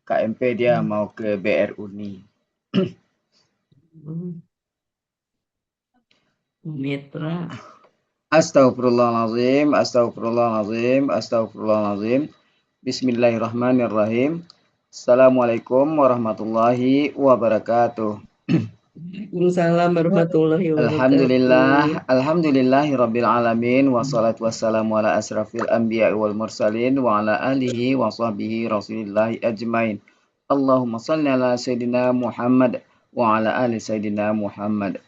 KMP dia mau ke BR Uni. Mitra. Astagfirullahaladzim, astagfirullahaladzim, astagfirullahaladzim. Bismillahirrahmanirrahim. Assalamualaikum warahmatullahi wabarakatuh. Waalaikumsalam warahmatullahi wabarakatuh. Alhamdulillahi rabbil alamin. Wassalatu wassalamu ala asrafil anbiya wal mursalin wa ala alihi wa sahbihi rasulillahi ajmain. Allahumma salli ala Sayyidina Muhammad wa ala ali Sayyidina Muhammad.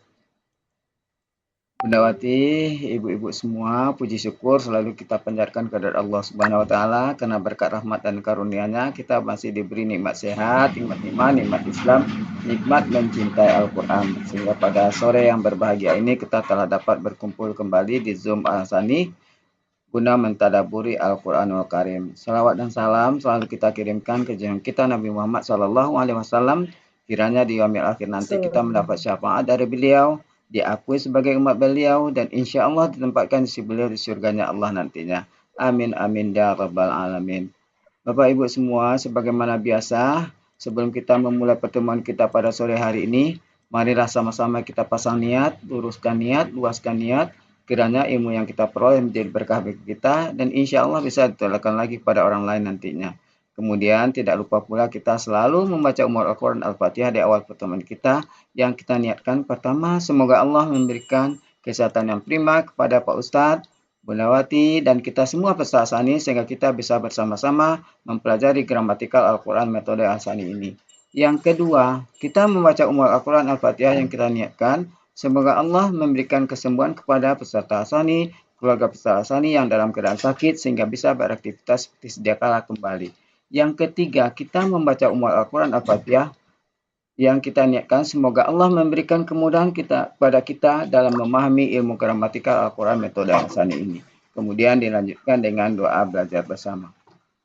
Bundawati, ibu-ibu semua, puji syukur selalu kita panjatkan kepada Allah Subhanahu wa taala karena berkat rahmat dan karunia-Nya kita masih diberi nikmat sehat, nikmat iman, nikmat Islam, nikmat mencintai Al-Qur'an. Sehingga pada sore yang berbahagia ini kita telah dapat berkumpul kembali di Zoom Al-Hasani guna mentadaburi Al-Qur'anul Karim. Salawat dan salam selalu kita kirimkan ke junjungan kita Nabi Muhammad SAW. Kiranya di yaumil akhir nanti kita mendapat syafaat dari beliau, diakui sebagai umat beliau, dan insya Allah ditempatkan di beliau di surganya Allah nantinya. Amin amin ya rabbal alamin. Bapak Ibu semua, sebagaimana biasa, sebelum kita memulai pertemuan kita pada sore hari ini, marilah sama-sama kita pasang niat, luruskan niat, luaskan niat, kiranya ilmu yang kita peroleh menjadi berkah bagi kita, dan insya Allah bisa ditularkan lagi pada orang lain nantinya. Kemudian tidak lupa pula kita selalu membaca Ummul Al-Quran Al-Fatihah di awal pertemuan kita, yang kita niatkan pertama, semoga Allah memberikan kesehatan yang prima kepada Pak Ustadz, Bundawati, dan kita semua peserta Al-Hasani sehingga kita bisa bersama-sama mempelajari gramatikal Al-Quran metode Al-Hasani ini. Yang kedua, kita membaca Ummul Al-Quran Al-Fatihah yang kita niatkan, semoga Allah memberikan kesembuhan kepada peserta Al-Hasani, keluarga peserta Al-Hasani yang dalam keadaan sakit sehingga bisa beraktivitas seperti sedia kala kembali. Yang ketiga, kita membaca Ummul Al-Quran Al-Fatihah yang kita niatkan semoga Allah memberikan kemudahan kepada kita dalam memahami ilmu gramatikal Al-Quran metode Al-Hasani ini. Kemudian dilanjutkan dengan doa belajar bersama.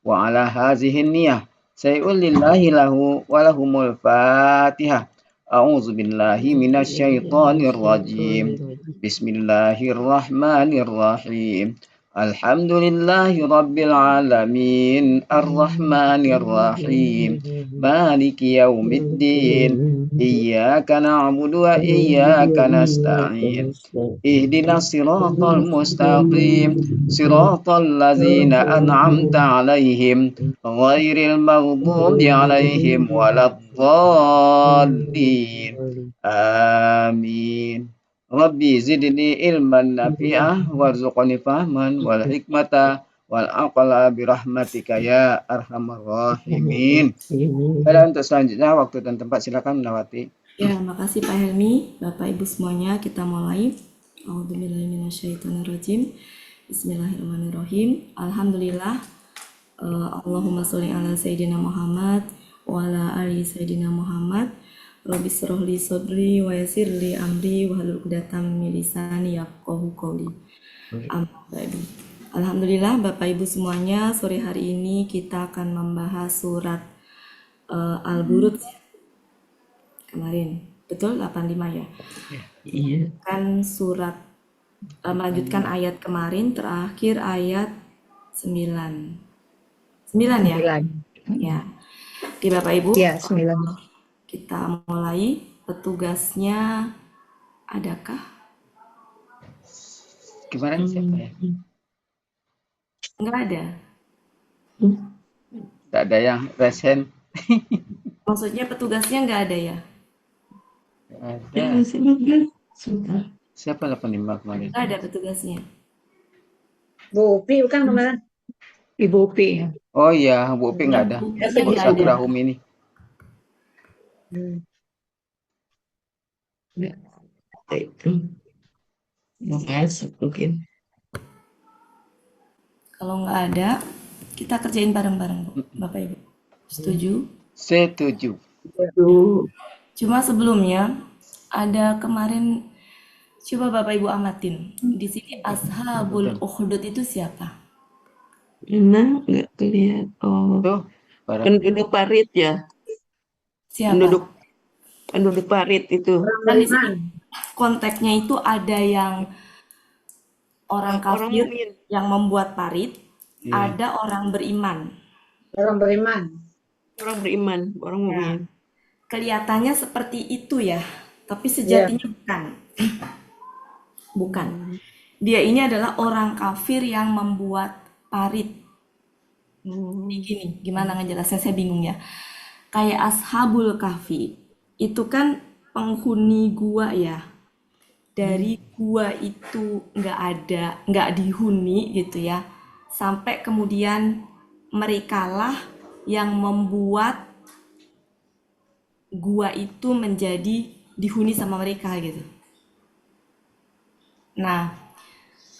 Wa ala hazihin niyah say'ul lillahi lahu wa lahumul fatihah. A'udzu billahi minasyaitonir rajim. Bismillahirrahmanirrahim. Alhamdulillahi rabbil alamin. Arrahmanir rahim. Maliki yaumiddin. Iyyaka na'budu wa iyyaka nasta'in. Ihdinas siratal mustaqim. Siratal ladzina an'amta 'alaihim ghairil maghdubi 'alaihim waladdallin. Amin. Rabbi zidni ilman nafi'ah warzuqni fahman wal hikmata wal aqla birahmatika ya arhamar rahimin. Baiklah, untuk selanjutnya waktu dan tempat silakan Bundawati. Ya, makasih Pak Helmi. Bapak Ibu semuanya, kita mulai. A'udzubillahi minasyaitonirrajim. Bismillahirrahmanirrahim. Alhamdulillah. Allahumma sholli ala Sayyidina Muhammad wa ala ali Sayyidina Muhammad. Rabbi shrah li sadri wa yassir li amri wahlul 'uqdatam min lisani yafqahu qawli. Amma ba'du. Alhamdulillah Bapak Ibu semuanya, sore hari ini kita akan membahas surat Al-Buruj kemarin. Betul 85 ya? Iya. Kan surat melanjutkan ayat kemarin, terakhir ayat 9. 9 ya? 9. Ya. Oke Bapak Ibu, Ya, 9. kita mulai. Petugasnya adakah? Gimana siapa ya? Enggak ada. Tidak ada yang resen. Maksudnya petugasnya enggak ada ya? Ada. Siapa 85 kemarin? Enggak ada petugasnya. Bu Upi bukan kemarin? Ibu Upi ya. Oh iya, Bu Upi nggak ada. Petugasnya Bu enggak Satu ada. Rahum ini. Itu. Masuk mungkin. Kalau nggak ada, kita kerjain bareng-bareng, Bu. Bapak Ibu. Setuju? Setuju. Cuma sebelumnya ada kemarin, coba Bapak Ibu amatin. Di sini Ashabul Ukhdud itu siapa? Emang nggak kelihatan. Oh, Tuh, penduduk parit ya. Siapa? Penduduk parit itu. Kan di sini konteksnya itu ada yang orang kafir mukmin. yang membuat parit, Iya. ada orang beriman. Orang beriman. Orang beriman, orang Ya, mukmin. kelihatannya seperti itu ya, tapi Ya. sejatinya bukan. Bukan. Dia ini adalah orang kafir yang membuat parit. Ini gini, gimana ngejelasnya saya bingung ya. Kayak Ashabul Kahfi, itu kan penghuni gua ya. Dari gua itu nggak ada, nggak dihuni gitu ya. Sampai kemudian merekalah yang membuat gua itu menjadi dihuni sama mereka gitu. Nah,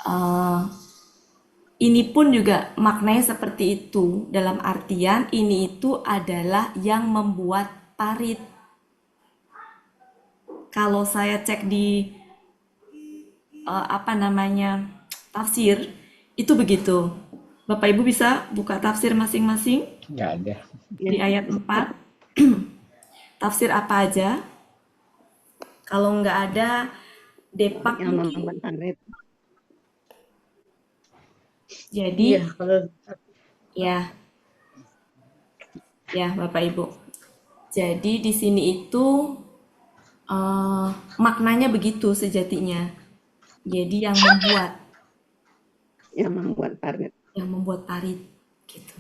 eh, ini pun juga maknanya seperti itu, dalam artian ini itu adalah yang membuat parit. Kalau saya cek di apa namanya tafsir, itu begitu. Bapak Ibu bisa buka tafsir masing-masing Nggak ada. di ayat 4. Tafsir apa aja? Kalau nggak ada, Depak yang mungkin. membuat parit. Jadi, Iya, kalau ya, ya Bapak Ibu. Jadi di sini itu maknanya begitu sejatinya. Jadi Yang membuat parit. yang membuat parit gitu.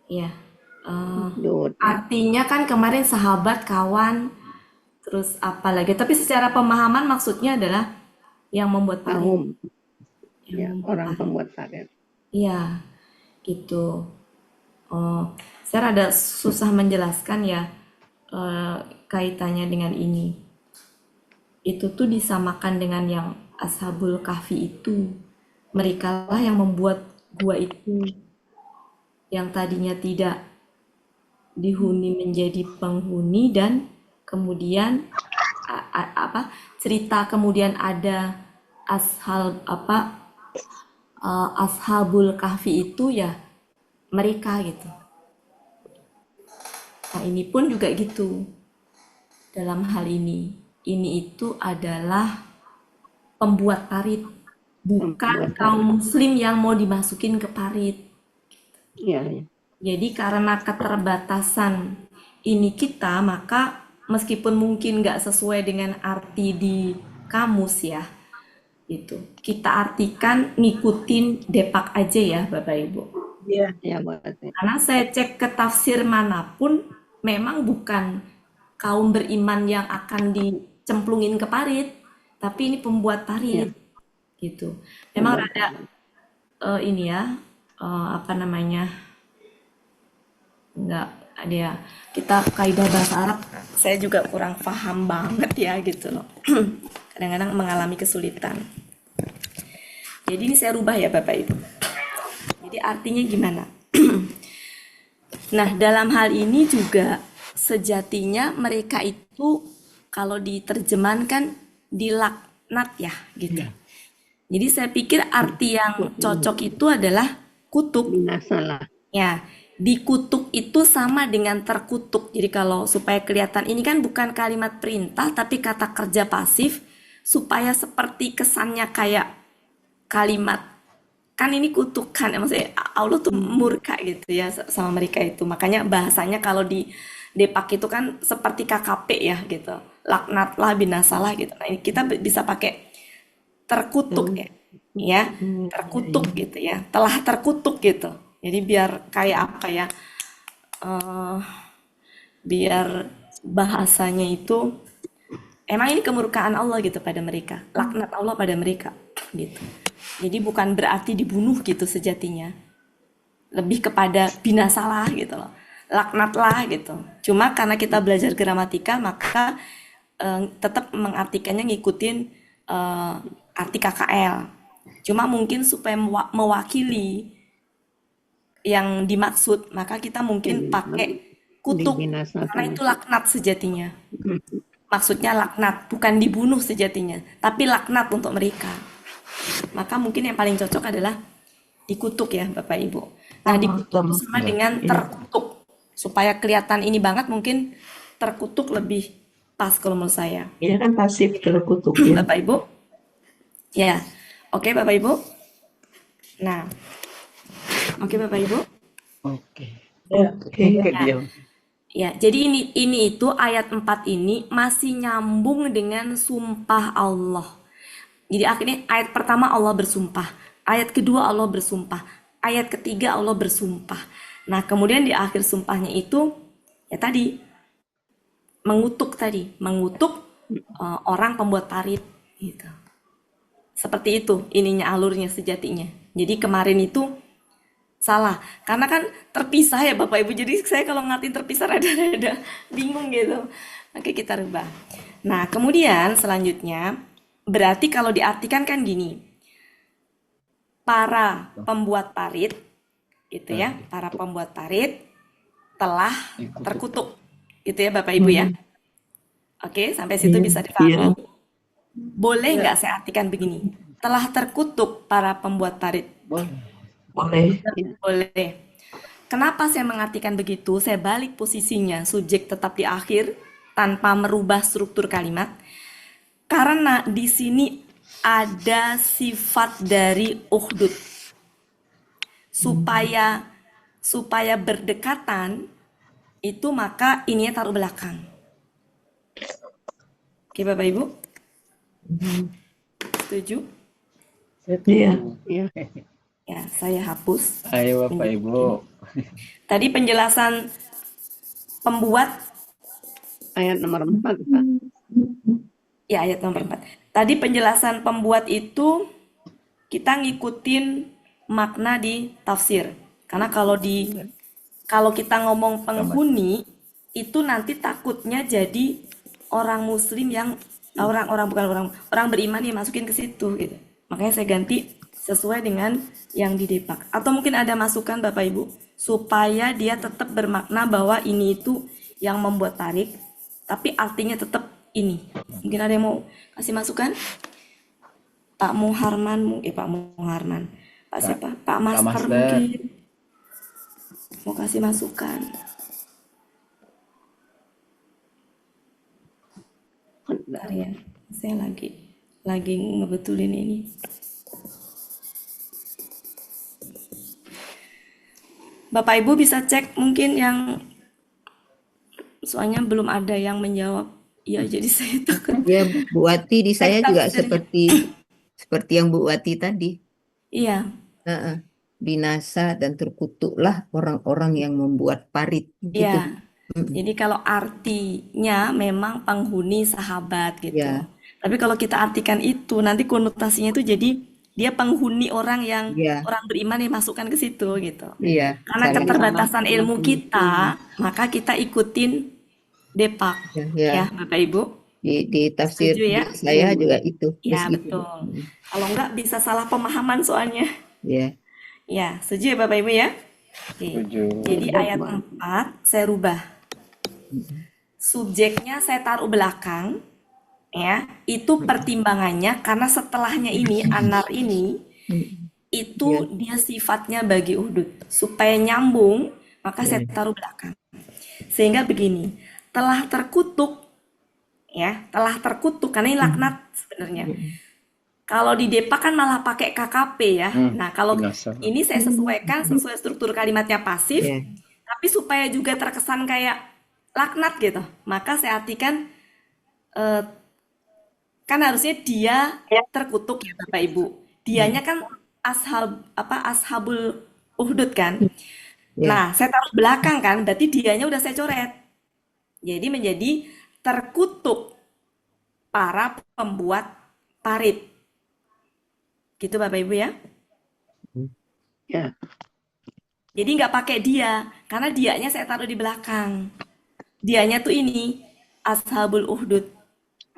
Ya. Dut. Artinya kan kemarin sahabat, kawan, terus apa lagi? Tapi secara pemahaman maksudnya adalah yang membuat parit. Kaum. Yang Ya, membuat orang parit. pembuat parit. Iya, gitu. Saya rada susah menjelaskan ya kaitannya dengan ini. Itu tuh disamakan dengan yang Ashabul Kahfi itu. Mereka lah yang membuat gua itu, yang tadinya tidak dihuni menjadi penghuni, dan kemudian cerita kemudian ada Ashabul Kahfi itu ya mereka gitu. Nah, ini pun juga gitu. Dalam hal ini itu adalah pembuat parit, bukan Pembuat kaum muslim yang mau dimasukin ke parit. Iya, ya. Jadi karena keterbatasan ini kita, maka meskipun mungkin nggak sesuai dengan arti di kamus ya, itu kita artikan ngikutin Depak aja ya Bapak Ibu. iya, Ya, buat itu. Karena saya cek ke tafsir manapun, memang bukan kaum beriman yang akan dicemplungin ke parit, tapi ini pembuat parit, gitu. Memang Pembuat ada parit. ini ya, apa namanya, nggak ada ya. Kita kaidah bahasa Arab, saya juga kurang paham banget ya gitu loh. Kadang-kadang mengalami kesulitan. Jadi ini saya rubah ya Bapak Ibu. Jadi artinya gimana? Nah, dalam hal ini juga sejatinya mereka itu kalau diterjemahkan dilaknat ya gitu. Jadi saya pikir arti yang cocok itu adalah kutuk. Binasalah. Ya, dikutuk itu sama dengan terkutuk. Jadi kalau supaya kelihatan ini kan bukan kalimat perintah tapi kata kerja pasif, supaya seperti kesannya kayak kalimat, kan ini kutukan ya, maksudnya Allah tuh murka gitu ya sama mereka itu. Makanya bahasanya kalau di Depak itu kan seperti KKP ya gitu, laknatlah, binasalah gitu. Nah ini kita bisa pakai terkutuk ya, terkutuk gitu ya, telah terkutuk gitu. Jadi biar kayak apa ya, biar bahasanya itu emang ini kemurkaan Allah gitu pada mereka, laknat Allah pada mereka gitu. Jadi bukan berarti dibunuh gitu sejatinya, lebih kepada binasalah gitu loh, laknatlah gitu. Cuma karena kita belajar gramatika maka tetap mengartikannya ngikutin arti KKL. Cuma mungkin supaya mewakili yang dimaksud, maka kita mungkin pakai kutuk, Dibinasakan. karena itu laknat sejatinya. Maksudnya laknat, bukan dibunuh sejatinya, tapi laknat untuk mereka. Maka mungkin yang paling cocok adalah dikutuk ya Bapak Ibu. Nah, dikutuk itu sama dengan terkutuk. Supaya kelihatan ini banget, mungkin terkutuk lebih pas kalau menurut saya. Ini kan pasif terkutuk ya. Bapak Ibu? Ya, oke Bapak Ibu. Nah, Oke Bapak Ibu. Oke. Ya. Oke, diam. Ya, jadi ini itu ayat 4 ini masih nyambung dengan sumpah Allah. Jadi akhirnya ayat pertama Allah bersumpah, ayat kedua Allah bersumpah, ayat ketiga Allah bersumpah. Nah, kemudian di akhir sumpahnya itu ya tadi mengutuk orang pembuat parit gitu. Seperti itu ininya alurnya sejatinya. Jadi kemarin itu salah karena kan terpisah ya Bapak Ibu, jadi saya kalau ngatin terpisah rada-rada bingung gitu. Oke, kita rubah. Nah, kemudian selanjutnya berarti kalau diartikan kan gini, para pembuat parit gitu ya, para pembuat parit telah terkutuk gitu ya Bapak Ibu ya. Oke, sampai situ bisa dipahami. Boleh nggak saya artikan begini, telah terkutuk para pembuat parit? Boleh. Boleh. Kenapa saya mengartikan begitu? Saya balik posisinya, subjek tetap di akhir tanpa merubah struktur kalimat. Karena di sini ada sifat dari uhdud. Supaya berdekatan itu maka ininya taruh belakang. Oke Bapak Ibu? Setuju? Iya. Iya. Ya, saya hapus. Ayo Bapak Ibu. Tadi penjelasan pembuat Ayat nomor 4, Pak. ya ayat nomor 4. Tadi penjelasan pembuat itu kita ngikutin makna di tafsir. Karena kalau kita ngomong penghuni itu nanti takutnya jadi orang muslim yang orang beriman yang masukin ke situ gitu. Makanya saya ganti sesuai dengan yang di Depak. Atau mungkin ada masukan Bapak Ibu supaya dia tetap bermakna bahwa ini itu yang membuat tarik, tapi artinya tetap ini. Mungkin ada yang mau kasih masukan? Pak Muharman, Pak Muharman. Pak siapa? Pak Master Master. mungkin mau kasih masukan. Bentar ya, saya lagi ngebetulin ini. Bapak Ibu bisa cek mungkin yang soalnya belum ada yang menjawab. Ya, jadi saya takut. Ya, Bu Wati di saya Cek juga tafsirnya. seperti yang Bu Wati tadi. Iya, Heeh. Binasa dan terkutuklah orang-orang yang membuat parit gitu. iya. Jadi kalau artinya memang penghuni sahabat gitu. Ya. Tapi kalau kita artikan itu nanti konotasinya itu jadi dia penghuni orang yang Iya. orang beriman yang masukkan ke situ gitu. Iya. Karena Saling keterbatasan ilmu kita, maka kita ikutin Depak ya. ya Bapak Ibu. Di tafsir Setuju ya? saya juga itu. Ya, Terus gitu. betul. Kalau enggak bisa salah pemahaman soalnya. Ya. Ya, setuju ya Bapak Ibu ya? Oke. Setuju. Jadi ayat 4 saya rubah. Subjeknya saya taruh belakang ya. Itu pertimbangannya karena setelahnya ini anar ini itu dia sifatnya bagi uhdud. Supaya nyambung, maka saya taruh belakang. Sehingga begini, telah terkutuk ya, telah terkutuk karena ini laknat sebenarnya. Kalau di Depak kan malah pakai KKP ya. Nah, kalau binasa. ini saya sesuaikan sesuai struktur kalimatnya pasif, Ya. tapi supaya juga terkesan kayak laknat gitu. Maka saya artikan kan harusnya dia terkutuk ya Bapak Ibu. Dianya kan ashabul uhdud kan. Ya. Nah, saya taruh belakang kan, berarti dianya udah saya coret. Jadi menjadi terkutuk para pembuat parit. Gitu Bapak Ibu ya. Ya. Jadi nggak pakai dia, karena dianya saya taruh di belakang. Dianya tuh ini, ashabul uhdud.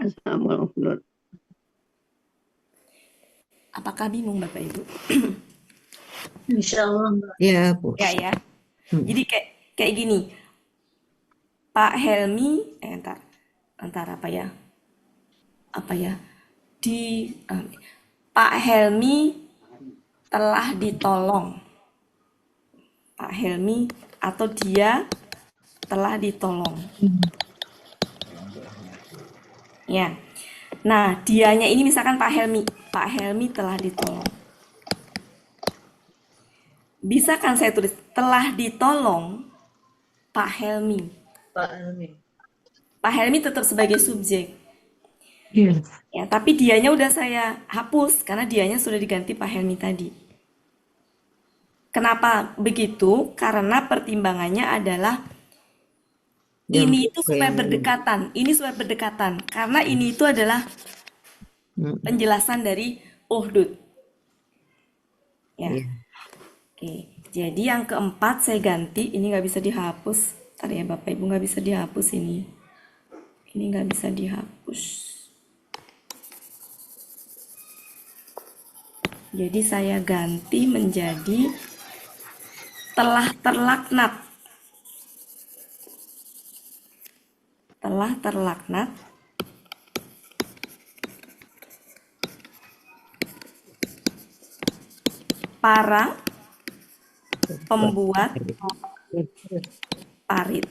Assalamualaikum. Apakah bingung Bapak Ibu? Insya Allah. Ya, Bu. Ya. Jadi kayak gini. Pak Helmi, entar apa ya? Pak Helmi telah ditolong. Pak Helmi atau dia telah ditolong. Ya. Nah, dianya ini misalkan Pak Helmi telah ditolong. Bisa kan saya tulis telah ditolong Pak Helmi. Pak Helmi. Pak Helmi tetap sebagai subjek. Iya. Ya, tapi dianya udah saya hapus karena dianya sudah diganti Pak Helmi tadi. Kenapa begitu? Karena pertimbangannya adalah ini itu supaya berdekatan. Ini supaya berdekatan. Karena ini itu adalah penjelasan dari Uhdud. Ya. Iya. Oke. Jadi yang keempat saya ganti. Ini nggak bisa dihapus. Ntar ya Bapak Ibu, nggak bisa dihapus ini. Ini nggak bisa dihapus. Jadi saya ganti menjadi telah terlaknat. Telah terlaknat para pembuat parit.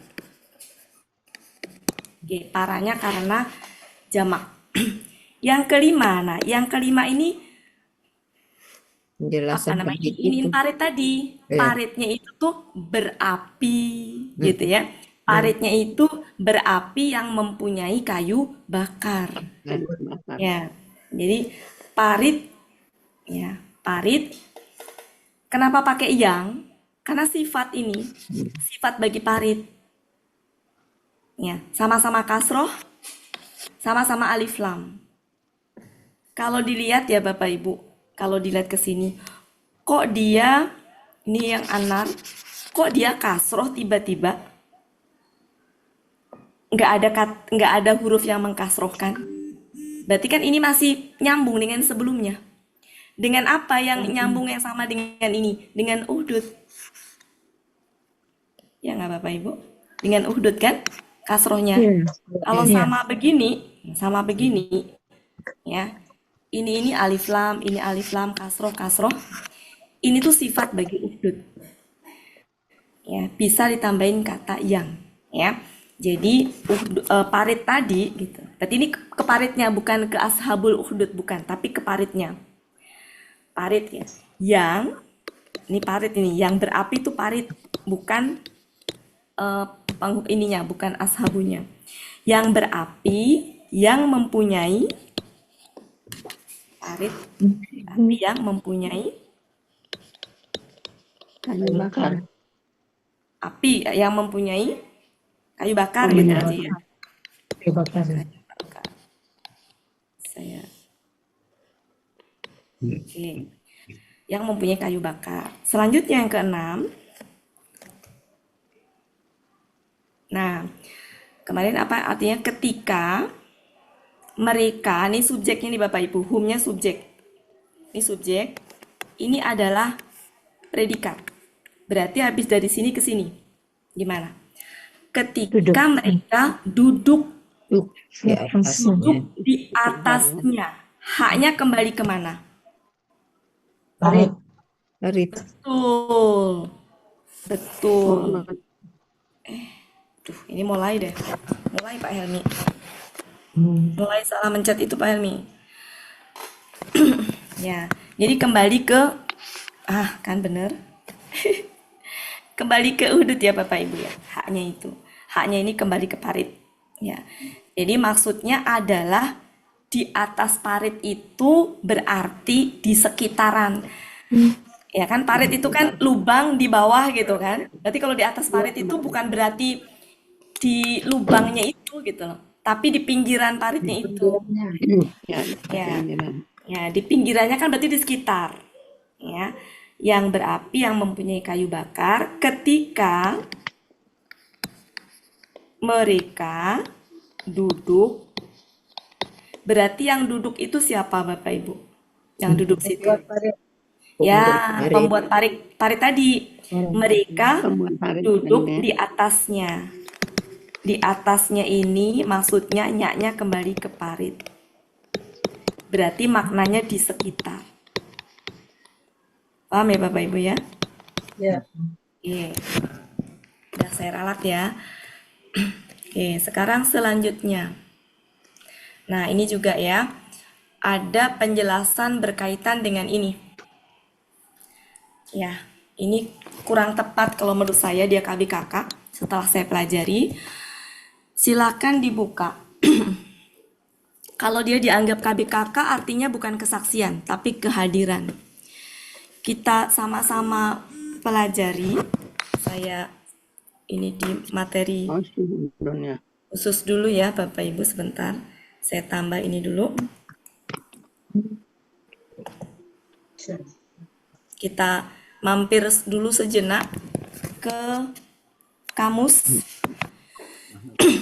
Oke, paranya karena jamak. Yang kelima, nah yang kelima ini apa Penjelasan namanya? parit Ini itu. parit tadi. Iya. Paritnya itu tuh berapi, gitu ya. Paritnya itu berapi yang mempunyai kayu bakar. Kayu bakar. Ya, jadi parit, ya parit. Kenapa pakai yang? Karena sifat ini, sifat bagi parit. Ya, sama-sama kasroh, sama-sama alif lam. Kalau dilihat ya Bapak Ibu, kalau dilihat ke sini, kok dia ini yang anar, kok dia kasroh tiba-tiba nggak ada huruf yang mengkasrohkan. Berarti kan ini masih nyambung dengan sebelumnya. Dengan apa yang nyambung yang sama dengan ini? Dengan uhdud. Ya nggak Bapak Ibu? Dengan uhdud kan? Kasrohnya. Kalau sama begini, ya. Ini alif lam, kasroh. Ini tuh sifat bagi uhdud. Ya, bisa ditambahin kata yang, ya. Jadi parit tadi gitu. Berarti ini ke paritnya, bukan ke ashabul uhdud, bukan, tapi ke paritnya. Parit ya. Yang ini parit ini, yang berapi itu parit, bukan ininya, bukan ashabunya. Yang berapi, yang mempunyai parit, api yang mempunyai Kayu bakar. api yang mempunyai kayu bakar gitu aja ya. Kayu bakar. Saya oke. Yang mempunyai kayu bakar. Selanjutnya yang keenam. Nah, kemarin apa artinya ketika mereka, ini subjeknya nih Bapak Ibu, humnya subjek. Ini subjek, ini adalah predikat. Berarti habis dari sini ke sini. Gimana? Ketika mereka duduk Di atasnya. di atasnya, haknya kembali kemana? Parit. Parit. Betul. Duh, ini mulai deh. Mulai Pak Helmi. Mulai salah mencet itu Pak Helmi. Ya, jadi kembali ke kan bener. Kembali ke uhdud ya Bapak Ibu ya. Haknya itu. Haknya ini kembali ke parit. Ya. Jadi maksudnya adalah di atas parit itu berarti di sekitaran. Ya kan parit itu kan lubang di bawah gitu kan. Berarti kalau di atas parit itu bukan berarti di lubangnya itu gitu loh. Tapi di pinggiran paritnya itu. Ya, Ya. pinggiran. Ya, di pinggirannya kan berarti di sekitar. Ya. Yang berapi yang mempunyai kayu bakar ketika mereka duduk. Berarti yang duduk itu siapa Bapak Ibu? Yang duduk situ. Ya, pembuat parit tadi. Mereka Pembuat parit duduk tadi, ya. di atasnya. Di atasnya ini maksudnya nyaknya kembali ke parit. Berarti maknanya di sekitar. Paham ya Bapak Ibu ya? Ya. Oke. Udah saya ralat ya. Oke, sekarang selanjutnya. Nah, ini juga ya. Ada penjelasan berkaitan dengan ini. Ya, Ini kurang tepat kalau menurut saya dia KBKK setelah saya pelajari. Silakan dibuka. Kalau dia dianggap KBKK artinya bukan kesaksian, tapi kehadiran. Kita sama-sama pelajari. Saya ini di materi Oh, sebelumnya. khusus dulu ya Bapak Ibu sebentar. Saya tambah ini dulu. Kita mampir dulu sejenak ke kamus.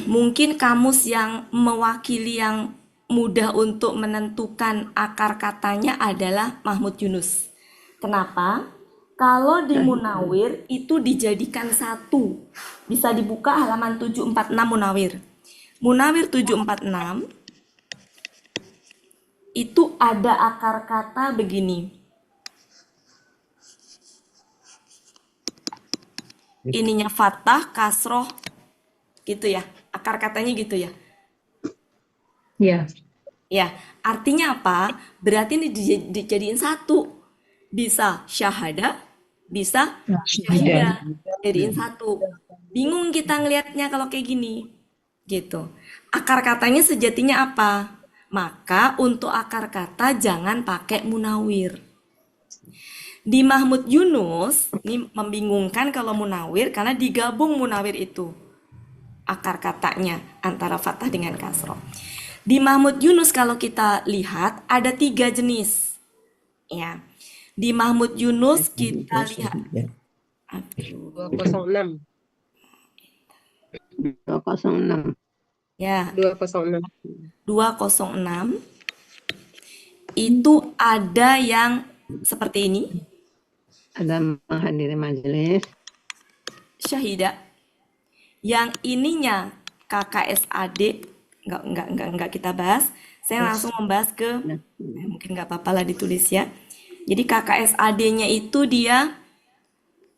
Mungkin kamus yang mewakili yang mudah untuk menentukan akar katanya adalah Mahmud Yunus. Kenapa? Kalau di Munawir itu dijadikan satu. Bisa dibuka halaman 746 Munawir. Munawir 746 itu ada akar kata begini. Ininya fathah, kasroh, gitu ya. Akar katanya gitu ya. Ya. Ya, artinya apa? Berarti ini dijadiin satu. Bisa syahada, bisa syahida. Jadiin satu. Bingung kita ngelihatnya kalau kayak gini. Gitu. Akar katanya sejatinya apa? Maka untuk akar kata jangan pakai munawir. Di Mahmud Yunus, ini membingungkan kalau munawir karena digabung munawir itu. Akar katanya antara fathah dengan kasroh. Di Mahmud Yunus kalau kita lihat ada 3 jenis. Ya. Di Mahmud Yunus kita lihat. Aduh. 206. 206. Ya, 206. 206 itu ada yang seperti ini, Ada menghadiri majelis. syahida. Yang ininya KKSAD enggak kita bahas. Saya langsung membahas ke mungkin nggak apa-apa lah ditulis ya. Jadi KKSAD-nya itu dia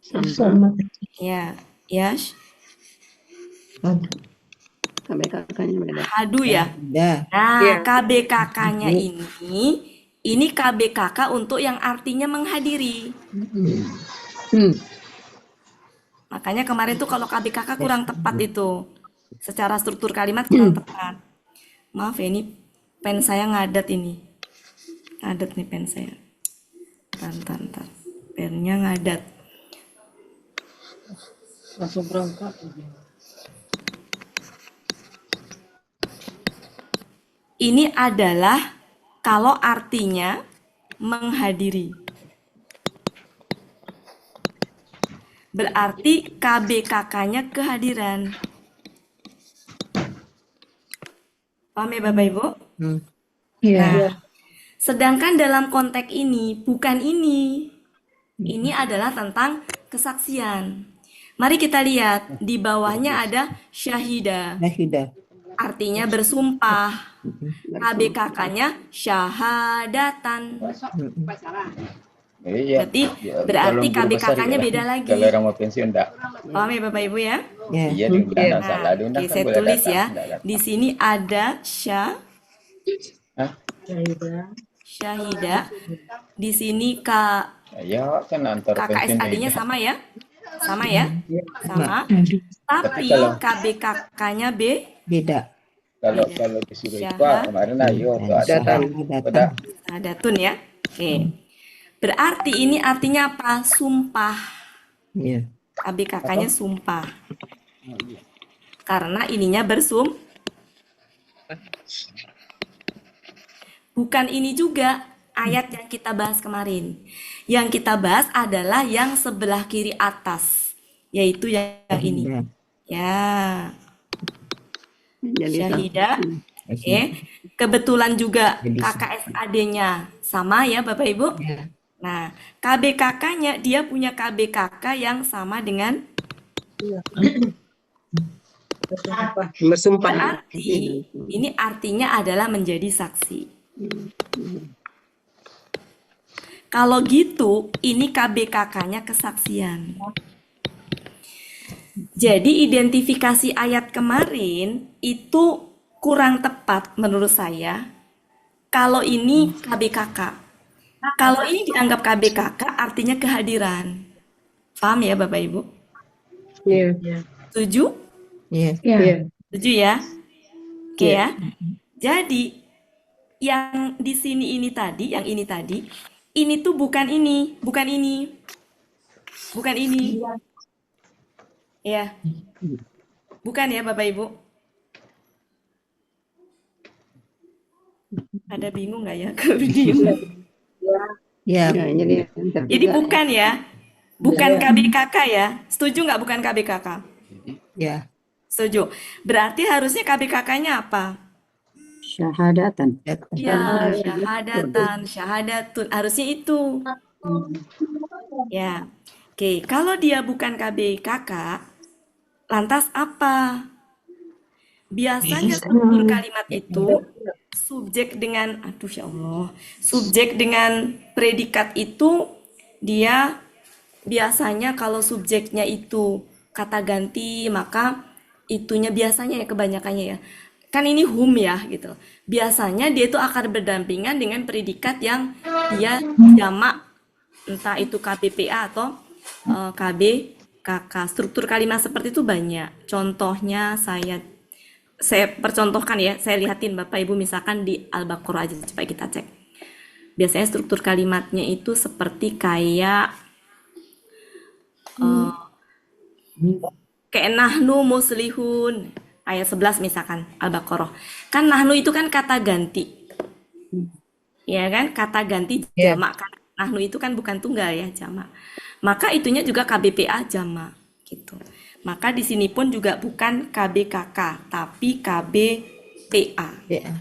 Sama. ya KBKK-nya beda. hadu ya. Dah. Nah, Iya. KBKK-nya ini KBKK untuk yang artinya menghadiri. Makanya kemarin tuh kalau KBKK kurang tepat itu. Secara struktur kalimat kurang tepat. Maaf ya, ini pen saya ngadat ini. Ngadat nih pen saya. Ntar. Pennya ngadat. Langsung berangkat. Ini adalah kalau artinya menghadiri. Berarti KBKK-nya kehadiran. Paham ya Bapak Ibu? Ya. Nah, sedangkan dalam konteks ini bukan ini. Ini adalah tentang kesaksian. Mari kita lihat di bawahnya ada syahida. Sudah. Artinya bersumpah. KBKK-nya syahadatan. Iya. Berarti KBKK-nya beda lagi. Kalau orang mau pensiun enggak. Paham ya Bapak Ibu ya? Ya. Iya, diundang Nah, salah diundang oke, kan saya boleh tulis datang, ya. enggak datang. Di sini ada Hah? syahida. Di sini Ya kan antar pensiun KKSAD-nya beda. sama ya? Sama ya? Sama. Tapi kalau- KBKK-nya Beda. Kalau disuruh Syahad. Iqbal kemarin ayo enggak ada. Datang. Udah. Syahadatun ya. Oke. Berarti ini artinya apa? Sumpah. Ya. KBKK-nya sumpah. Karena ininya Bukan ini juga ayat yang kita bahas kemarin. Yang kita bahas adalah yang sebelah kiri atas, yaitu yang ini. Ya, Jadi syahida. Oke. Kebetulan juga Jadi- KKSAD-nya sama ya Bapak Ibu. Ya. Nah, KBKK-nya dia punya KBKK yang sama dengan Bersumpah. berarti ini artinya adalah menjadi saksi. Kalau gitu, ini KBKK-nya kesaksian. Jadi identifikasi ayat kemarin itu kurang tepat menurut saya. Kalau ini KBKK. Kalau ini dianggap KBKK artinya kehadiran. Paham ya Bapak Ibu? Iya. Setuju? Iya. Ya. Iya. Setuju ya? Oke Iya. ya. Jadi yang di sini ini tadi, yang ini tadi, ini tuh bukan ini, bukan ini, bukan ini. Ya, bukan ya Bapak Ibu? Ada bingung nggak ya? Diem. Ya, Ya, jadi Jadi bukan ya, bukan KBKK ya. Setuju nggak bukan KBKK? ya. Setuju. Berarti harusnya KBKK-nya apa? Syahadatan. Ya, syahadatan, syahadatun. Harusnya itu. Ya. Oke, kalau dia bukan KBKK, lantas apa? Biasanya struktur kalimat itu subjek dengan, aduh ya Allah, subjek dengan predikat itu dia biasanya kalau subjeknya itu kata ganti, maka itunya biasanya ya kebanyakannya ya. Kan ini hum ya gitu. Biasanya dia itu akan berdampingan dengan predikat yang dia jamak, entah itu KBPA atau KBKK. Struktur kalimat seperti itu banyak. Contohnya saya percontohkan ya, saya lihatin Bapak Ibu misalkan di Al-Baqarah aja supaya kita cek. Biasanya struktur kalimatnya itu seperti kayak kayak nahnu muslihun ayat 11 misalkan Al-Baqarah. Kan nahnu itu kan kata ganti. Ya kan? Kata ganti jamak kan. Nahnu itu kan bukan tunggal ya, jamak. Maka itunya juga KBPA jamak gitu. Maka di sini pun juga bukan KBKK, tapi KBPA. Ya.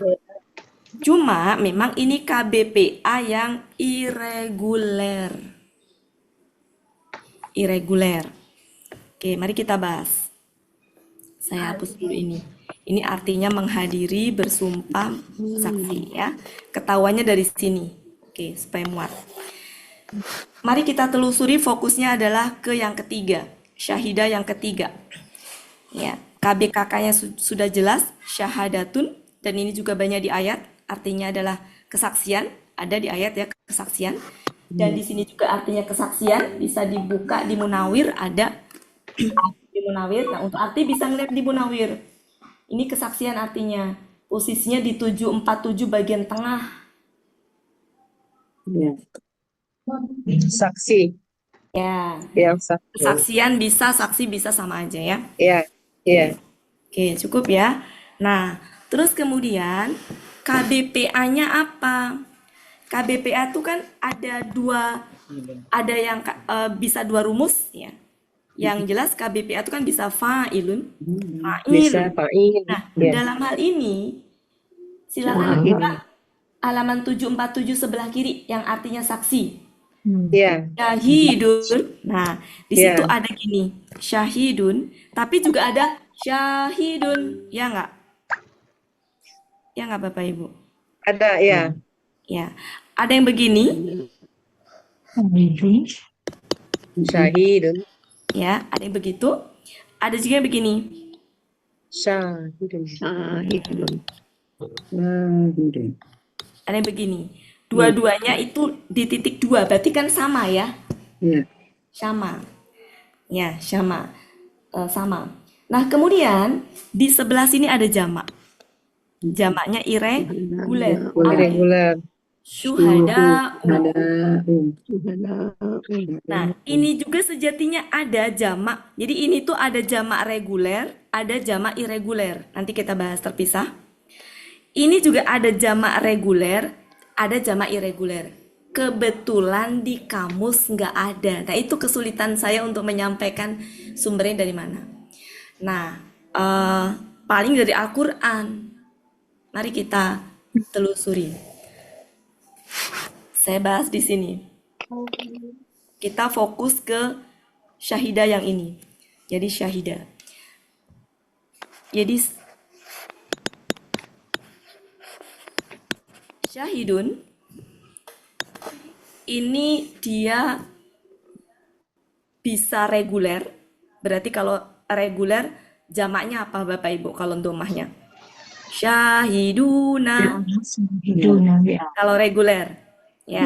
Cuma memang ini KBPA yang irreguler. Irreguler. Oke, mari kita bahas. Saya hapus dulu ini. Ini artinya menghadiri, bersumpah, saksi ya. Ketahuannya dari sini. Oke, supaya muat. Mari kita telusuri, fokusnya adalah ke yang ketiga. Syahidah yang ketiga. Ya, KBKK-nya sudah jelas, syahadatun, dan ini juga banyak di ayat, artinya adalah kesaksian, ada di ayat ya kesaksian. Dan di sini juga artinya kesaksian, bisa dibuka di Munawir, ada di Munawir. Nah, untuk arti bisa ngeliat di Munawir. Ini kesaksian artinya, posisinya di 747 bagian tengah. Ya. Saksi. Ya, Yang saksi. kesaksian bisa, saksi bisa sama aja ya. Iya. Iya. Oke, cukup ya. Nah, terus kemudian KBPA-nya apa? KBPA itu kan ada ada yang bisa dua rumus ya. Yang jelas KBPA itu kan bisa fa'ilun, Bisa fa'il. fa'il. Nah, Ya. dalam hal ini silakan buka halaman 747 sebelah kiri yang artinya saksi. Iya. Syahidun. Nah, di Iya. situ ada gini, syahidun, tapi juga ada syahidun. Ya nggak? Ya nggak Bapak Ibu? Ada ya. Ya. Ada yang begini, Syahidun. ya, ada yang begitu. Ada juga yang begini. Syahidun. Syahidun. Ada yang begini. Dua-duanya itu di titik dua, berarti kan sama ya? Ya. Sama. Ya, sama. Sama. Nah, kemudian di sebelah sini ada jamak. Jamaknya irreguler. Apa? Irregular. Syuhada. Syuhada. Nah, ini juga sejatinya ada jamak. Jadi ini tuh ada jamak reguler, ada jamak irreguler. Nanti kita bahas terpisah. Ini juga ada jamak reguler, ada jamak irreguler. Kebetulan di kamus nggak ada. Nah, itu kesulitan saya untuk menyampaikan sumbernya dari mana. Nah, paling dari Al-Quran. Mari kita telusuri. Saya bahas di sini. Kita fokus ke syahidah yang ini. Jadi syahidah. Jadi syahidun ini dia bisa reguler. Berarti kalau reguler jamaknya apa Bapak Ibu kalau domahnya? Syahiduna. Hiduna, ya. Kalau reguler. Ya.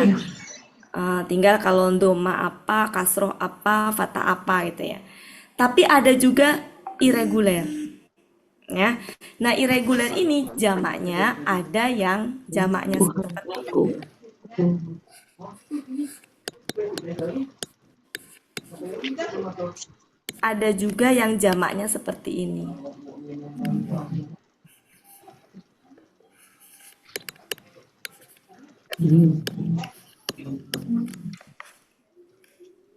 Tinggal kalau doma apa, kasroh apa, fatah apa gitu ya. Tapi ada juga irregular ya. Nah, irregular ini jamaknya ada yang jamaknya seperti Aku. ada juga yang jamaknya seperti ini.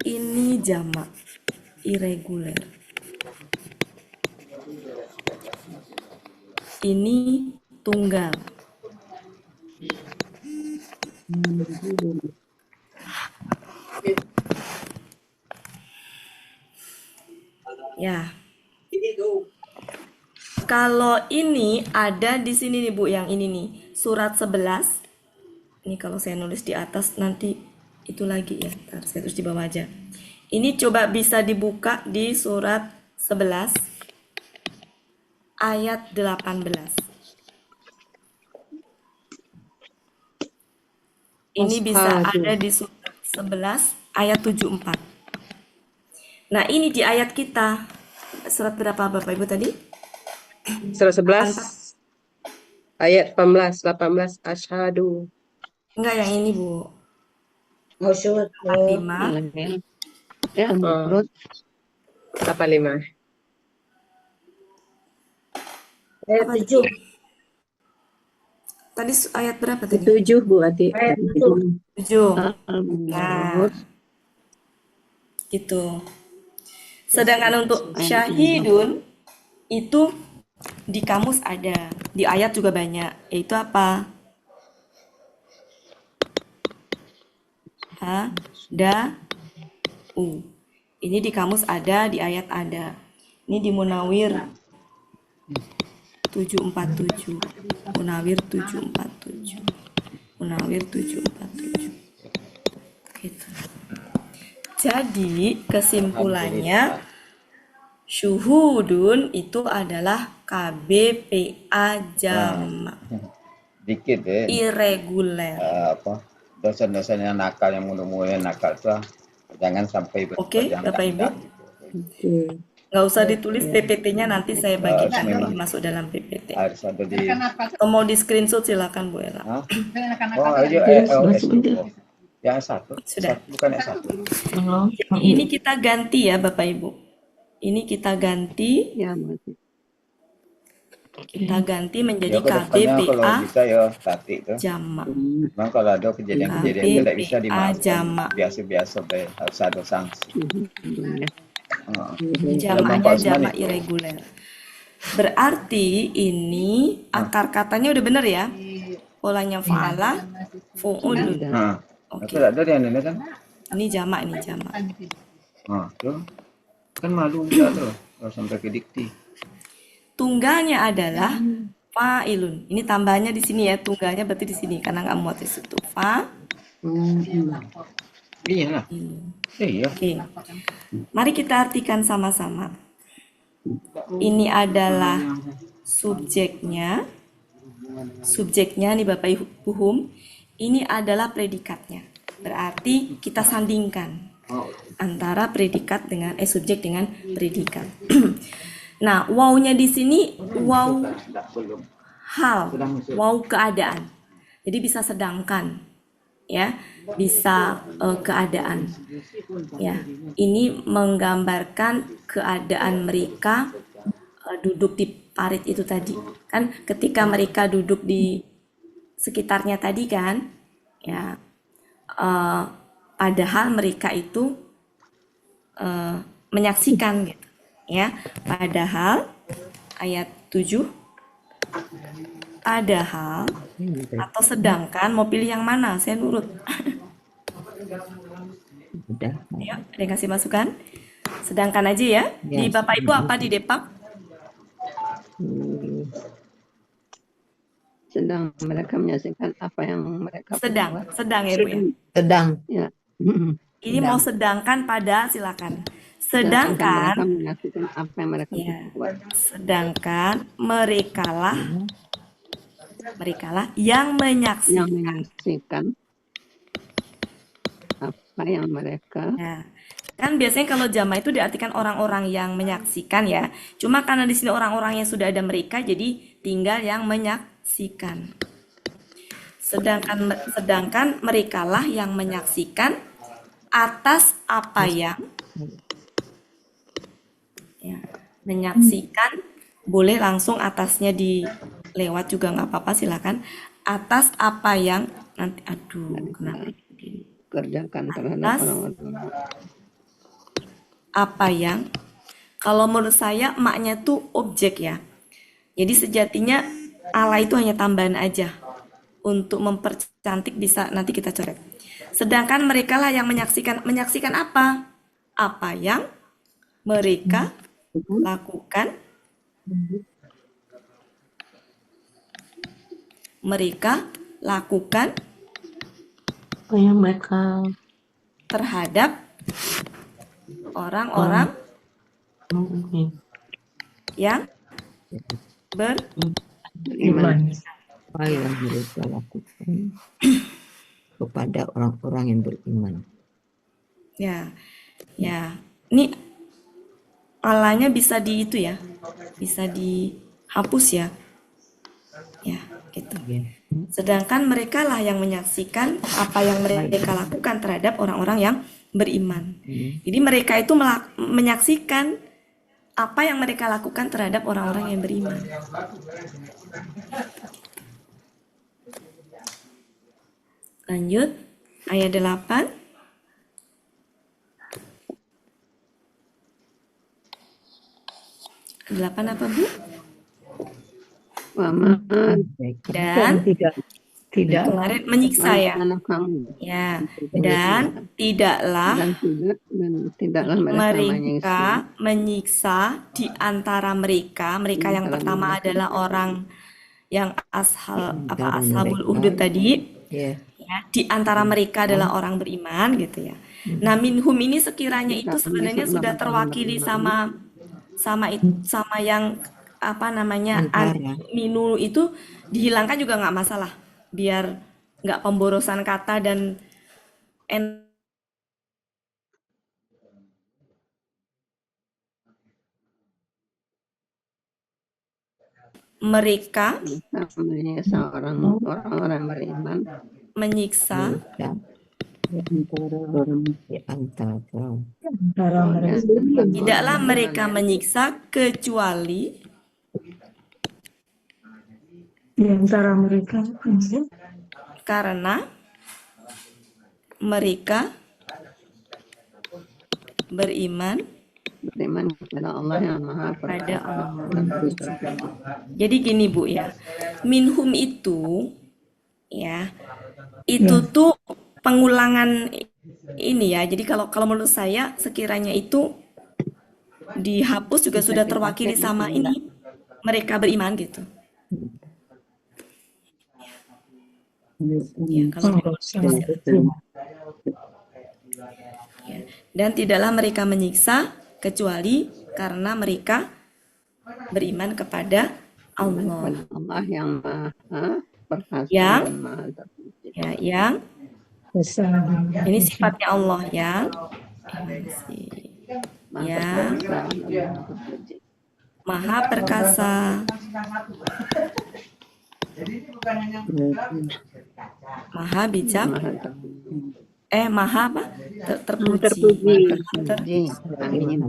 Ini jamak irregular. Ini tunggal. Ya. Kalau ini ada di sini nih Bu, yang ini nih, surat 11. Ini kalau saya nulis di atas nanti itu lagi ya. Ntar saya tulis di bawah aja. Ini coba bisa dibuka di surat 11 ayat 18. Ini bisa ada di surat 11 ayat 74. Nah, ini di ayat kita. Surat berapa Bapak Ibu tadi? Surah 11 ayat 18 asyhadu. Enggak, yang ini Bu. Oh, surat. 45. Ya, menurut 85. Ayat 7. Tadi ayat berapa tadi? 7 Bu Ati. Ayat 7. 7. Menurut Gitu. Sedangkan untuk syahidun itu di kamus ada, di ayat juga banyak. Yaitu apa? U. Ini di kamus ada, di ayat ada. Ini di Munawir 747. Munawir 747. Munawir 747. Gitu. Jadi kesimpulannya syuhudun itu adalah KBPA jamak Dikit deh. irregular. Apa dosen-dosen yang nakal, yang muda-muda yang nakal tuh jangan sampai berbuat Oke, yang Bapak Ibu. enggak. Nggak usah ditulis PPT-nya, nanti saya bagikan masuk dalam PPT. Harus ada di Atau mau di screenshot silakan Bu Ella. Hah? Oh, aja S2. Ya S1. Sudah. Bukan S1. Ini kita ganti ya Bapak Ibu. Ini kita ganti. ya masih. Kita ganti menjadi Ya kedepannya kalau KBPA bisa ya statik tuh. jamak. Memang kalau ada kejadian-kejadian KBPA tidak bisa dimaafkan. jamak. Biasa-biasa deh, harus ada sanksi. Jamaknya jamak irregular. Berarti ini akar katanya udah bener ya? Polanya fa'ala, fu'ul. Nah, Oke. itu ada yang ini kan? Ini jamak, ini jamak. Nah, tuh kan malu enggak tuh kalau sampai ke dikti. Tunggalnya adalah fa'ilun. Ini tambahannya di sini ya, tunggalnya berarti di sini karena nggak muat di situ. Iya lah. Iya. Oke. Mari kita artikan sama-sama. Ini adalah subjeknya. Subjeknya nih Bapak Ibu Hum. Ini adalah predikatnya. Berarti kita sandingkan antara predikat dengan subjek dengan predikat. Nah, wawnya di sini waw hal, waw keadaan. Jadi bisa sedangkan, ya, bisa keadaan. Ya, ini menggambarkan keadaan mereka duduk di parit itu tadi. Kan ketika mereka duduk di sekitarnya tadi kan, ya, padahal mereka itu menyaksikan gitu. Ya, padahal ayat 7 padahal atau sedangkan, mau pilih yang mana? Saya nurut. Udah. Ya, ada yang kasih masukan? Sedangkan aja ya. Di Bapak Ibu apa di Depak? Sedang mereka menyaksikan apa yang mereka Sedang ya Bu ya. Sedang. Ya. Ini mau sedangkan pada silakan. Mereka Sedangkan menyaksikan apa yang mereka ya, buat. sedangkan merekalah yang menyaksikan Yang menyaksikan apa yang mereka Nah, kan biasanya kalau jamaah itu diartikan orang-orang yang menyaksikan ya. Cuma karena di sini orang-orang yang sudah ada mereka, jadi tinggal yang menyaksikan. Sedangkan merekalah yang menyaksikan atas apa yang ya, menyaksikan, boleh langsung atasnya dilewat juga nggak apa-apa, silakan. Atas apa yang nanti, aduh, kenapa begini? kerjakan terhadap Atas orang-orang apa yang, kalau menurut saya maknya tuh objek ya. Jadi sejatinya Allah itu hanya tambahan aja untuk mempercantik, bisa nanti kita coret. Sedangkan mereka lah yang menyaksikan apa? Apa yang mereka lakukan, Apa yang mereka terhadap orang-orang yang beriman. beriman. Apa yang mereka lakukan kepada orang-orang yang beriman. Ya, ya. Ini alanya bisa di itu ya, bisa dihapus ya. Ya, gitu. Ya. Sedangkan mereka lah yang menyaksikan apa yang mereka lakukan terhadap orang-orang yang beriman. Jadi mereka itu menyaksikan apa yang mereka lakukan terhadap orang-orang yang beriman. Lanjut, ayat 8. Delapan apa, Bu? Wama Dan tidak kemarin menyiksa ya. anak kamu Ya, dan tidaklah dan tidaklah mereka menyiksa di antara mereka yang pertama adalah orang yang ashabul uhdud tadi Ya. ya, di antara mereka adalah orang beriman gitu ya. Nah, minhum ini sekiranya itu sebenarnya sudah terwakili sama yang apa namanya Antara. minu itu dihilangkan juga nggak masalah, biar nggak pemborosan kata dan mereka orang-orang beriman menyiksa Ya. Di antara mereka tidaklah mereka menyiksa kecuali di antara mereka karena mereka beriman kepada Allah yang Maha pada Perkasa. Allah. Jadi gini Bu ya, minhum itu ya, itu tuh pengulangan ini ya. Jadi kalau menurut saya sekiranya itu dihapus juga sudah terwakili sama ini, mereka beriman gitu. Ya, kalau ya. Dan tidaklah mereka menyiksa kecuali karena mereka beriman kepada Allah. Allah yang Maha Perkasa Yang dan Maha Terpuji. ya, yang ini sifatnya Allah yang Maha ya, Perkasa dan Maha Terpuji. Maha Perkasa, Maha bijak, Maha Terpuji. Maha apa? Terpuji. Terpuji. Amin.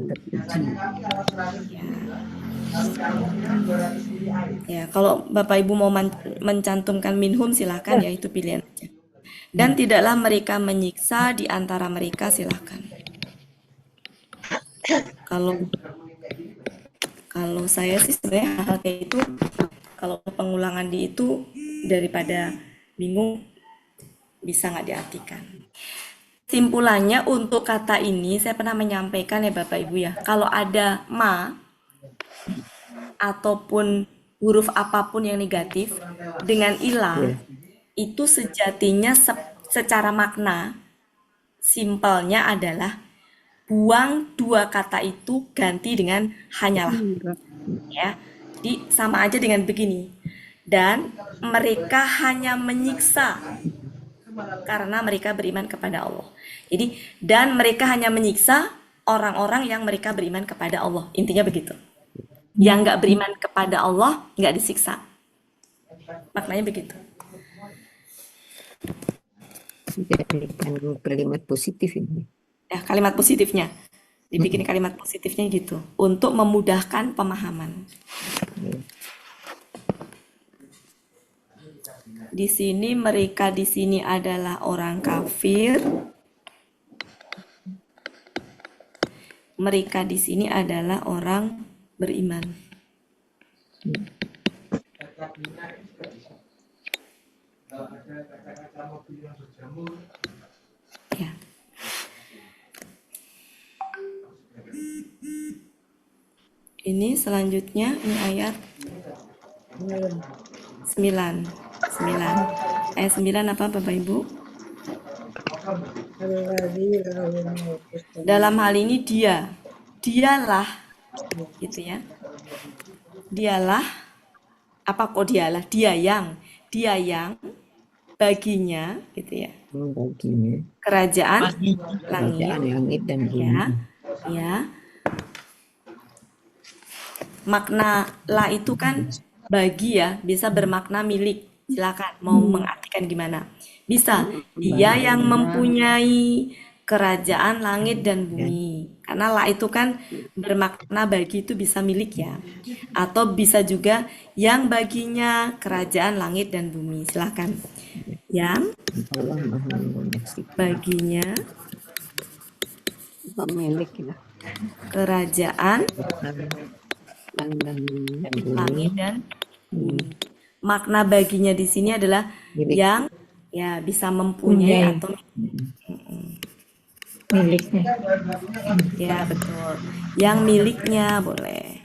Ya, kalau Bapak Ibu mau mencantumkan minhum silahkan ya, itu pilihan aja. Dan tidaklah mereka menyiksa di antara mereka, silahkan. Kalau saya sih sebenarnya hal kayak itu, kalau pengulangan di itu daripada bingung, bisa nggak diartikan. Simpulannya untuk kata ini saya pernah menyampaikan ya Bapak Ibu ya, kalau ada ma ataupun huruf apapun yang negatif dengan ilah, itu sejatinya secara makna simpelnya adalah buang dua kata itu ganti dengan hanyalah. Ya. Jadi sama aja dengan begini. Dan mereka hanya menyiksa karena mereka beriman kepada Allah. Jadi, dan mereka hanya menyiksa orang-orang yang mereka beriman kepada Allah. Intinya begitu. Yang nggak beriman kepada Allah nggak disiksa. Maknanya begitu. Dijadikan kalimat positif ini. Ya, kalimat positifnya. Dibikin kalimat positifnya gitu. Untuk memudahkan pemahaman. Di sini mereka di sini adalah orang kafir. Mereka di sini adalah orang beriman. Ya. Ini selanjutnya ini ayat 9. Ayat 9 apa Bapak Ibu? Dalam hal ini dialah gitu ya. Dialah apa kok dialah? Dia yang baginya gitu ya. Baginya Kerajaan kerajaan langit dan bumi. ya. Makna la itu kan bagi ya, bisa bermakna milik. Silakan mau mengartikan gimana. Bisa dia yang mempunyai kerajaan langit dan bumi. Karena la itu kan bermakna bagi itu bisa milik ya. Atau bisa juga yang baginya kerajaan langit dan bumi. Silakan. Yang Allah Maha menyaksikan. baginya Pemilik ya. kerajaan Langit dan bumi. langit dan bumi. Makna baginya di sini adalah Milik. yang ya bisa mempunyai Punyai. atau Miliknya. ya betul. Yang miliknya boleh.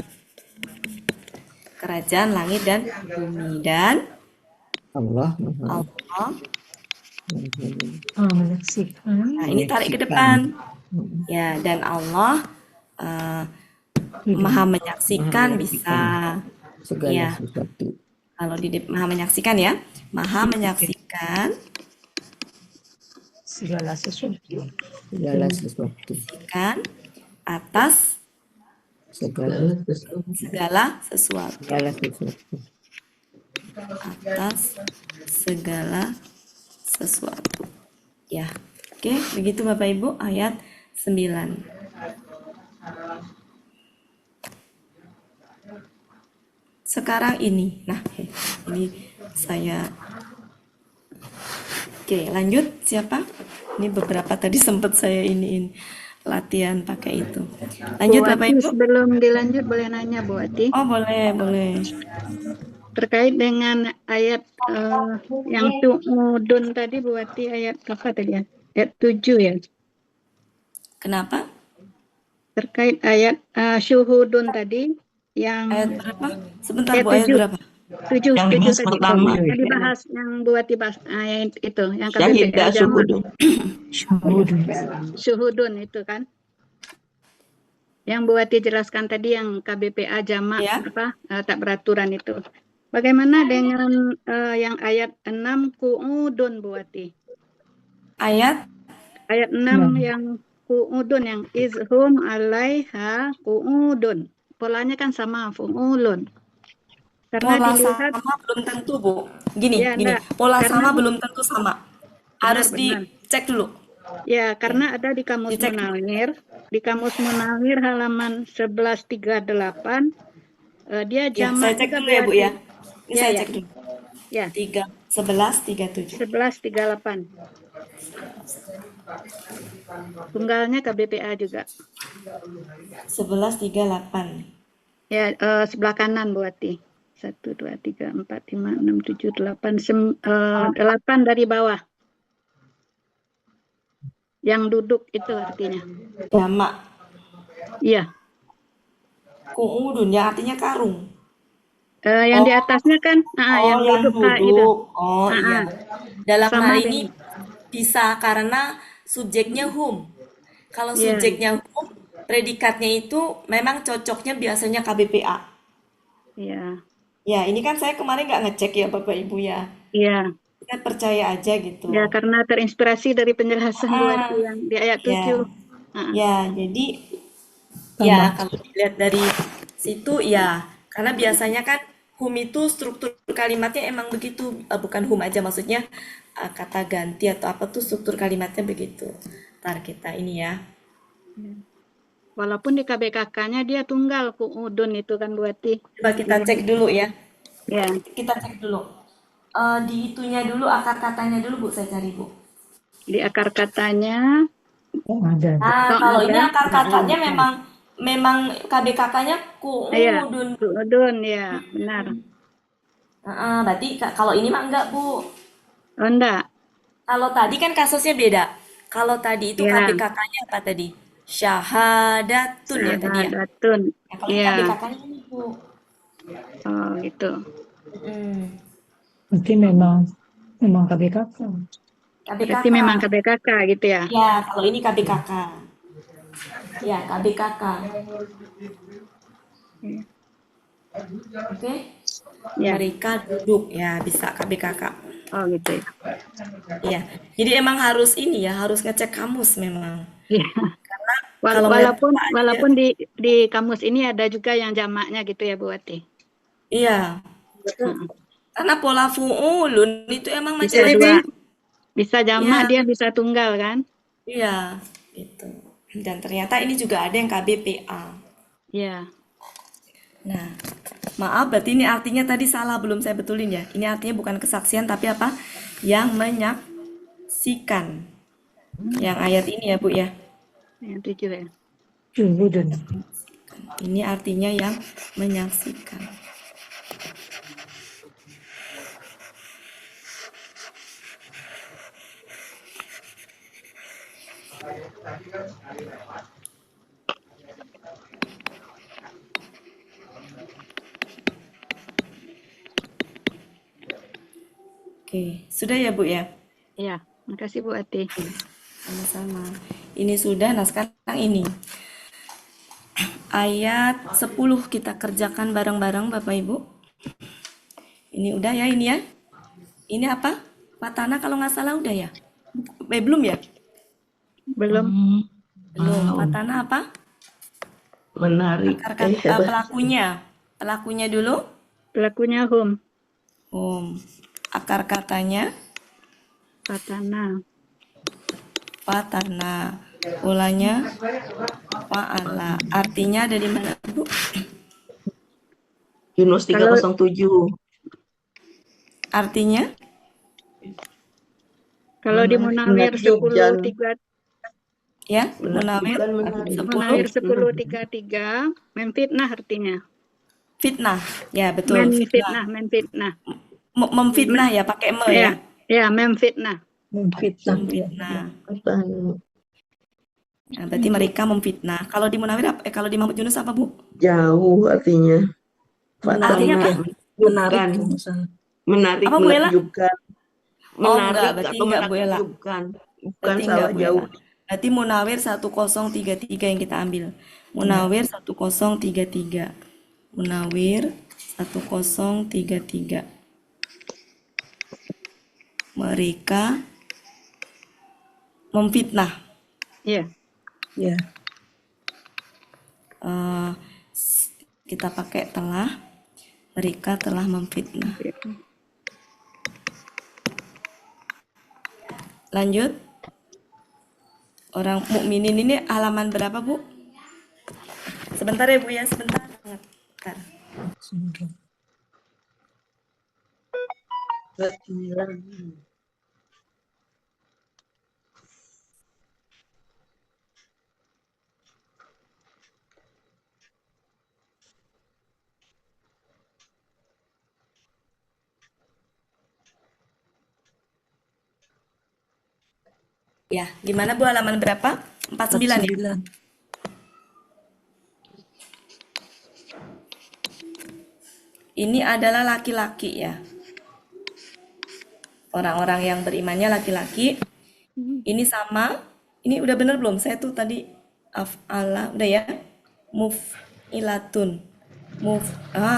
Kerajaan langit dan bumi dan Allah Maha Allah. Menyaksikan. Nah, ini tarik ke depan. Ya, dan Allah Maha menyaksikan bisa. segala Ya. sesuatu. Kalau di Maha menyaksikan ya. Maha menyaksikan Segala sesuatu. Segala sesuatu. kan atas Segala segala sesuatu. segala sesuatu. Atas segala sesuatu. Ya. Oke, begitu Bapak Ibu ayat 9. Sekarang ini. Nah, ini saya Oke, lanjut siapa? Ini beberapa tadi sempat saya iniin latihan pakai itu. Lanjut Bu Bapak Ati, Ibu. sebelum dilanjut boleh nanya Bu Ati Oh, boleh. terkait dengan ayat yang tu'udun tadi Bu Ati, ayat apa tadi ya? Ayat 7 ya. Kenapa? Terkait ayat syuhudun tadi yang Ayat berapa? Sebentar ayat Bu, ayat 7 berapa? 7 Yang dibahas tadi. pertama. Tadi bahas yang Bu Ati bahas yang itu yang Syahid KBPA jamak syuhudun. syuhudun itu kan. Yang Bu Ati jelaskan tadi yang KBPA jamak Ya. tak beraturan itu. Bagaimana dengan yang ayat 6 ku'udun Bu Ati? Ayat Ayat 6 yang ku'udun yang izhum alaiha ku'udun. Polanya kan sama fu'ulun. Karena pola dilihat sama belum tentu, Bu. Gini. Ya, enggak. Pola Karena sama belum tentu sama. Harus benar. dicek dulu. ya karena ada di kamus Dicek. Munawir, di kamus Munawir halaman 1138 dia Ya, jamak saya cek juga dulu ya, Bu ya. Ini Ya, saya ya. cek dulu. Ya, 1137. 1138. Tunggalnya KBPA juga. 1138. Ya, sebelah kanan Bu Ati. 1, 2, 3, 4, 5, 6, 7, 8, 8 dari bawah. Yang duduk itu artinya. Jamak. Iya. Ku'udun yang artinya karung. Yang di atasnya kan, yang yang duduk itu. duduk. Oh, Ah, iya. ah. Dalam Sama hal ini dengan- bisa karena subjeknya hum. Kalau Iya. subjeknya hum, predikatnya itu memang cocoknya biasanya KBPA. Iya. Ya, ini kan saya kemarin nggak ngecek ya Bapak Ibu ya. Iya. Kita percaya aja gitu. Ya, karena terinspirasi dari penjelasan Bu Ah, Wati yang di ayat ya, 7. Ah, ya. Jadi Tambah. ya kalau dilihat dari situ ya, karena biasanya kan hum itu struktur kalimatnya emang begitu, bukan hum aja maksudnya kata ganti atau apa tuh struktur kalimatnya begitu. Ntar kita ini ya. ya. Walaupun di KBKK-nya dia tunggal udun itu kan Bu Wati. Coba kita cek dulu ya. Ya, Kita cek dulu. Di itunya dulu, akar katanya dulu Bu, saya cari Bu. di akar katanya Oh, ada. Nah, kok kalau ini ada. akar katanya memang KBKK-nya Iya, kuudun. udun ya, benar. Berarti kalau ini mah enggak Bu. Oh, enggak. Kalau tadi kan kasusnya beda. Kalau tadi itu Ya, KBKK-nya apa tadi? Syahadatun ya tadi ya. syahadatun. Nah, kalau ini Ya, KBKK-nya ini Bu. oh gitu. Hmm, Berarti memang KBKK. Berarti KBKK. memang KBKK gitu ya. Ya, kalau ini KBKK. Ya, KBKK. Iya. Oke. Ya, Mereka duduk ya, bisa KBKK. oh gitu ya. Iya. Jadi emang harus ini ya, harus ngecek kamus memang. Iya. Karena kalau ngeliat Walaupun kata aja, walaupun di kamus ini ada juga yang jamaknya gitu ya Bu Wati. iya. Heeh. Karena pola fu'ulun itu emang Bisa macam-macam. dua, bisa jamak Iya, dia bisa tunggal kan? iya, gitu. Dan ternyata ini juga ada yang KBPA. Iya. Nah, maaf berarti ini artinya tadi salah belum saya betulin ya. Ini artinya bukan kesaksian tapi apa? Yang menyaksikan. Yang ayat ini ya, Bu ya. Yang 7 ya. Syuhudun. Ini artinya yang menyaksikan. Oke, sudah ya, Bu ya? Iya, makasih Bu Wati. Sama-sama. Ini sudah, nah sekarang ini. Ayat 10 kita kerjakan bareng-bareng Bapak Ibu. Ini udah ya ini ya. Ini apa? Patana kalau nggak salah udah ya? Belum ya? Belum. Belum. Patana apa? Menarik. Pelakunya. Pelakunya dulu. Pelakunya hum, Akar katanya patana. patana. Ulanya fa'ala. Artinya dari mana, Bu? Yunus Kalau 307. Artinya? kalau di Munawir 10 3 Ya, Munawir Munawir 10 10:33 memfitnah artinya. fitnah. Ya, betul. Fitnah. Memfitnah. Memfitnah ya, pakai me ya. Ya, memfitnah. Memfitnah. Memfitnah. Nah, berarti mereka memfitnah. Kalau di Munawir kalau di Muhammad Yunus apa, Bu? Jauh artinya. Artinya apa? Menarik. Menarik, Apa, Bu Ella? menakjubkan. Oh, enggak, Menarik berarti atau enggak, Bu Ella. menakjubkan. Bukan Berarti salah enggak, Bu jauh. Ella. Berarti Munawir 1033 yang kita ambil. Munawir 1033. Munawir 1033. Mereka memfitnah. Iya. Ya. Kita pakai telah. Mereka telah memfitnah. Lanjut. Orang mukminin ini halaman berapa, Bu? Sebentar ya, Bu ya, sebentar banget. Bentar. Ya, gimana Bu halaman berapa? 49 ya? Ini adalah laki-laki ya. Orang-orang yang berimannya laki-laki. Ini sama. Ini udah bener belum? Saya tuh tadi af'ala udah ya. Muf'ilatun.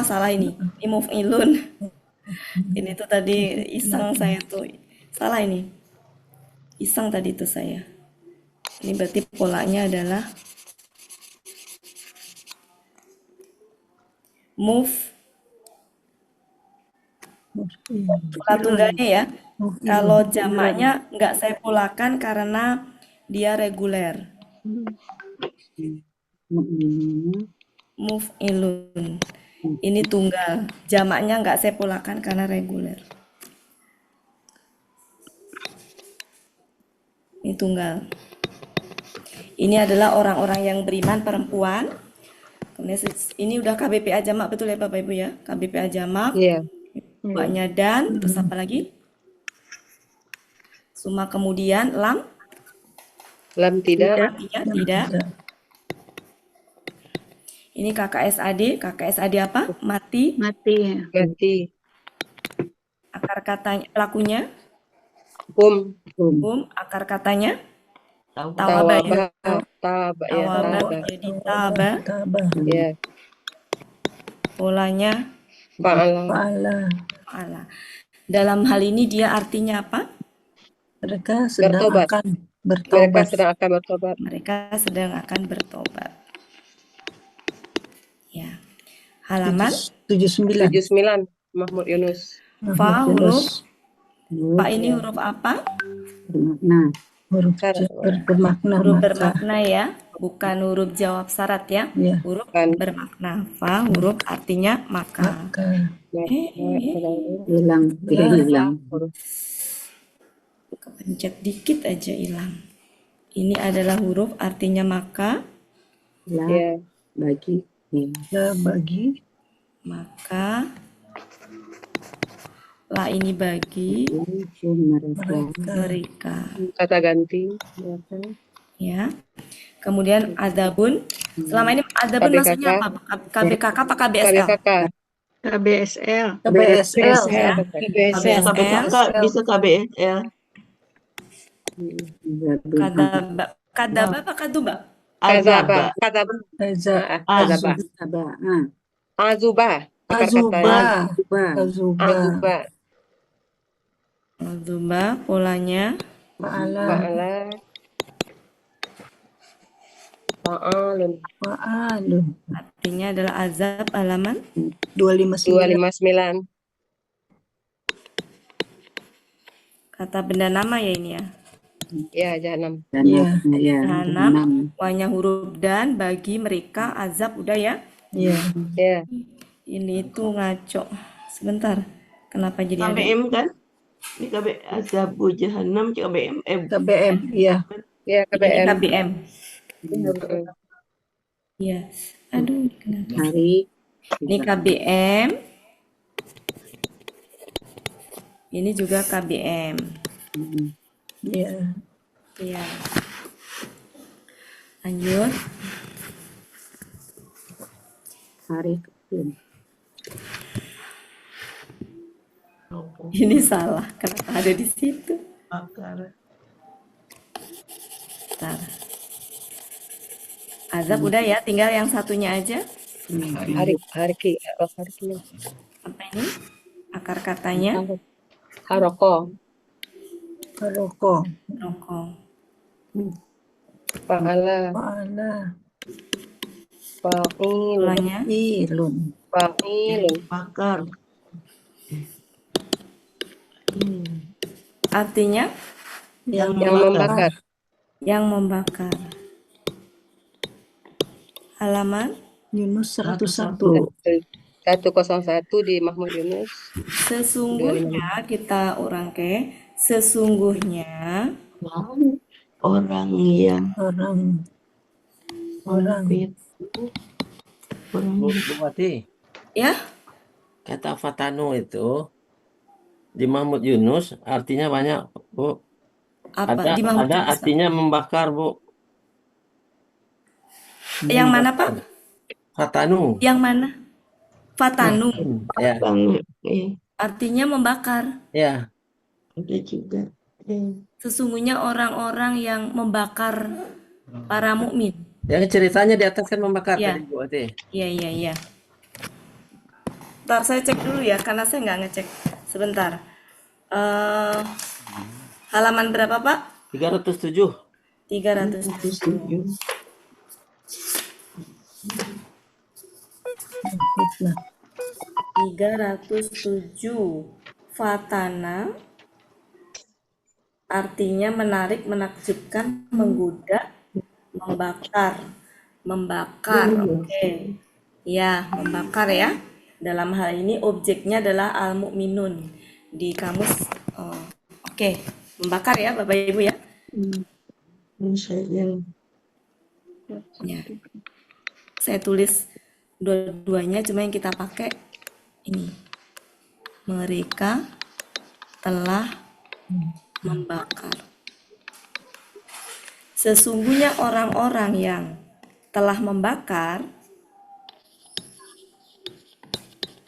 Salah ini. Ini muf'ilun. Ini tuh tadi iseng saya tuh. Salah ini. Iseng tadi tuh saya. Ini berarti polanya adalah move. Pola tunggalnya ya. Kalau jamaknya nggak saya polakan karena dia reguler. Move ilun. Ini tunggal. Jamaknya nggak saya polakan karena reguler. Ini tunggal. Ini adalah orang-orang yang beriman perempuan. Kemudian ini udah KBPA jamak betul ya Bapak Ibu ya? KBPA jamak. Iya. Mbaknya dan, terus apa lagi? Suma kemudian lam. Lam tidak. Artinya tidak. Ini KKSAD. KKSAD apa? Mati. Mati. Mati. Akar katanya pelakunya. Hum. Akar katanya. Tawaba. Tawaba ya. Tawaba ya. Tawaba jadi taba. Ya. Polanya Fa'ala. fa'ala. Dalam hal ini dia artinya apa? Mereka sedang Bertobat. akan Mereka bertobat. sedang akan bertobat. Mereka sedang akan bertobat. Ya. Halaman 79. 79. Mahmud Yunus. fa huruf. Fa ini huruf apa? Bermakna. Huruf bermakna. Huruf maka. bermakna ya, bukan huruf jawab syarat ya. Ya. Huruf Bukan. bermakna. Fa huruf artinya maka. Maka Hilang. hilang. Kepencet dikit aja hilang. Ini adalah huruf artinya maka. Ya. Bagi. Ya, bagi. Maka. La ini bagi mereka. Kata ganti. Ya. Kemudian adabun. Selama ini adabun KBKK. maksudnya apa? KBKK apa KBSL? KBKK. KBSL. KBSL. Ya. KBSL. Bisa KBSL. Kadaba apa kaduba? Kazaba. Kazaba. Aza. Kazaba. Azuba. Akar katanya. Azuba. Azuba. Aduba polanya Fa'ala. Fa'ala. Fa'alun. Fa'alun. artinya adalah azab halaman 259. 259. kata benda nama ya ini ya. Ya, jahanam. Ya. Jahanam, wanya huruf dan bagi mereka azab udah ya. Ya. Ya. Ini tuh ngaco. Sebentar. Kenapa jadi ada? KBM kan? Ini KB Azabu Jahannam KBM. KBM. Ya. Ya, Ini KBM. KBM. Iya. Aduh, kenapa? Hari. Ini KBM. Ini juga KBM. Ya. Iya. Lanjut. Hari. Ini salah. Kenapa ada di situ? Bakar. Bentar. Azab udah ya, tinggal yang satunya aja. Harki. Apa ini? Akar katanya Haroko. Rokok. rokok. Fa'ala. Fa'ala. Fa'ilun. Polanya Ilun. Fa'ilun. Bakar. artinya Yang membakar. yang membakar. Halaman Yunus 101. 101 di Mahmud Yunus. sesungguhnya kita orang ke sesungguhnya Orang yang Orang. Bu Wati, ya kata fatanu itu di Mahmud Yunus artinya banyak, Bu. apa di Mahmud Ada Yunus? artinya membakar, Bu. Yang mana Pak? Fatanu. Yang mana? Fatanu Ya, banget. artinya membakar. ya. Ada juga. Sesungguhnya orang-orang yang membakar para mukmin. Yang ceritanya di atas kan membakar Ya. tadi, Bu Wati. Iya. Ntar saya cek dulu ya, karena saya nggak ngecek. Sebentar. Halaman berapa, Pak? 307. 307. Fitnah. 307. Fatana artinya menarik, menakjubkan, menggoda, membakar. Membakar, oke. Ya, membakar ya. Dalam hal ini objeknya adalah al-mu'minun. Di kamus, oke. Membakar ya, Bapak Ibu ya. Ya. Saya tulis dua-duanya, cuma yang kita pakai ini. Mereka telah membakar. Sesungguhnya orang-orang yang telah membakar,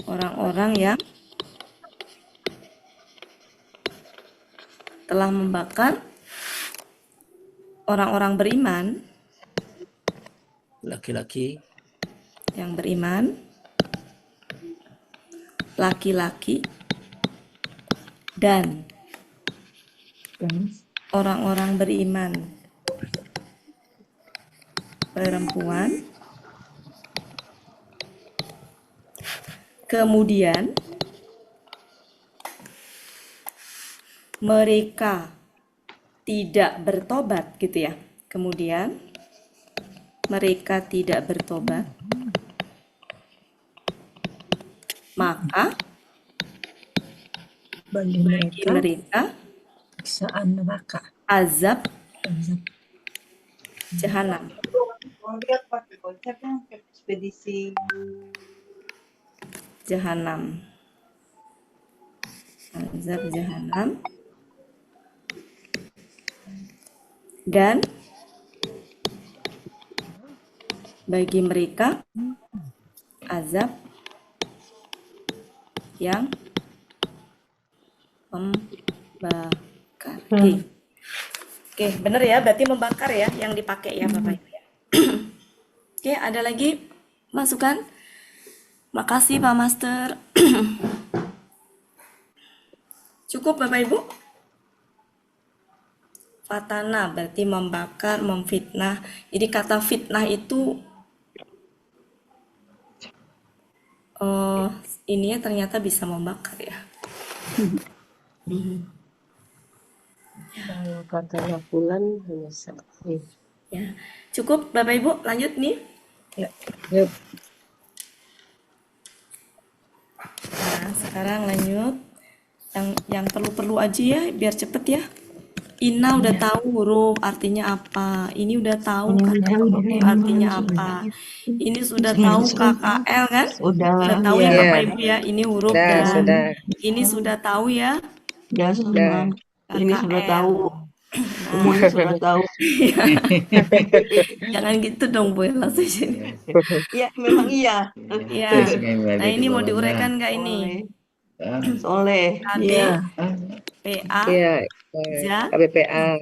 orang-orang yang telah membakar, orang-orang beriman, Laki-laki. yang beriman, laki-laki, dan orang-orang beriman, perempuan. Kemudian mereka tidak bertobat gitu ya. Kemudian mereka tidak bertobat, maka Bagi bagi mereka mereka siksaan neraka. azab Azab. jahanam. Lihat pakai konsepnya ekspedisi. Jahanam. Azab jahanam. Dan bagi mereka azab yang membakar. Oke, bener ya, berarti membakar ya yang dipakai ya Bapak Ibu ya. Oke, ada lagi masukan? Makasih Pak Master. Cukup Bapak Ibu? Fatana berarti membakar, memfitnah. Jadi kata fitnah itu ininya ternyata bisa membakar ya. Kalau kata bulan hanya saksi. Ya, cukup Bapak Ibu, lanjut nih. Ya. Yuk. Nah, sekarang lanjut yang perlu-perlu aja ya, biar cepet ya. Ina udah tahu huruf artinya apa. Ini udah tahu kata huruf artinya apa. Ini sudah tahu KKL kan? Sudah tahu ya Iya. Bapak Ibu ya. Ini huruf dan Sudah. ini sudah tahu ya. Sudah. Ini sudah KKL. tahu. Semuanya sudah tahu. Jangan gitu dong Bu, langsung sini. Ya, memang iya. Ya. Nah, ini mau diuraikan nggak ini? Soleh. KB, Iya. PA, Iya. Ja, KBPA.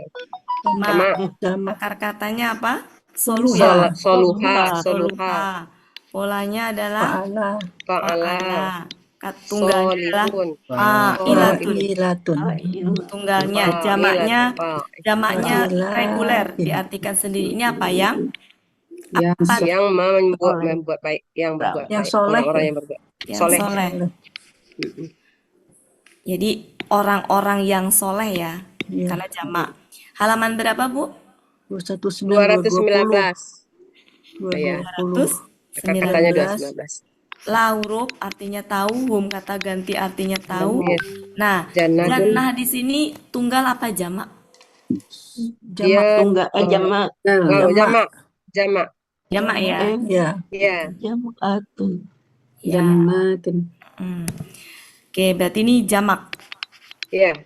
Ma. Sama Akar katanya apa? Soluha. Soluha. Polanya adalah Fa'ala. Fa'ala. Tunggalnya adalah fa'ilatun. Fa'ilatun. Tunggalnya, jamaknya reguler, diartikan sendiri. Ini apa yang? Yang membuat baik, yang berbuat Yang baik. soleh. Orang-orang yang berbuat Yang soleh. soleh. Jadi orang-orang yang soleh ya, Iya. karena jamak. Halaman berapa Bu? 219. 219. 219. La huruf artinya tahu, hum kata ganti artinya tahu. Nah, Jannah jannah di sini tunggal apa jamak? dia Tunggal jamak. Jamak. Jamak ya. Ya. Iya. Jamakatun. Ya. Oke, berarti ini jamak. Iya.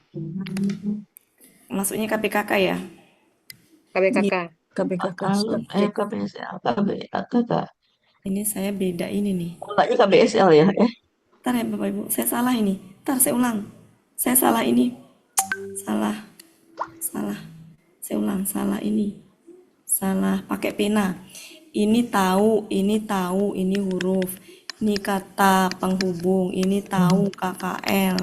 Maksudnya KPKK ya. KBKK. KBKK. KBSL, KBKK. Ini saya beda ini nih. Mulanya KBSL ya. Ntar ya Bapak Ibu, saya salah ini. Ntar saya ulang. Saya salah ini. Salah. Saya ulang, salah ini. Salah pakai pena. Ini tahu, ini huruf. Ini kata penghubung, ini tahu KKL,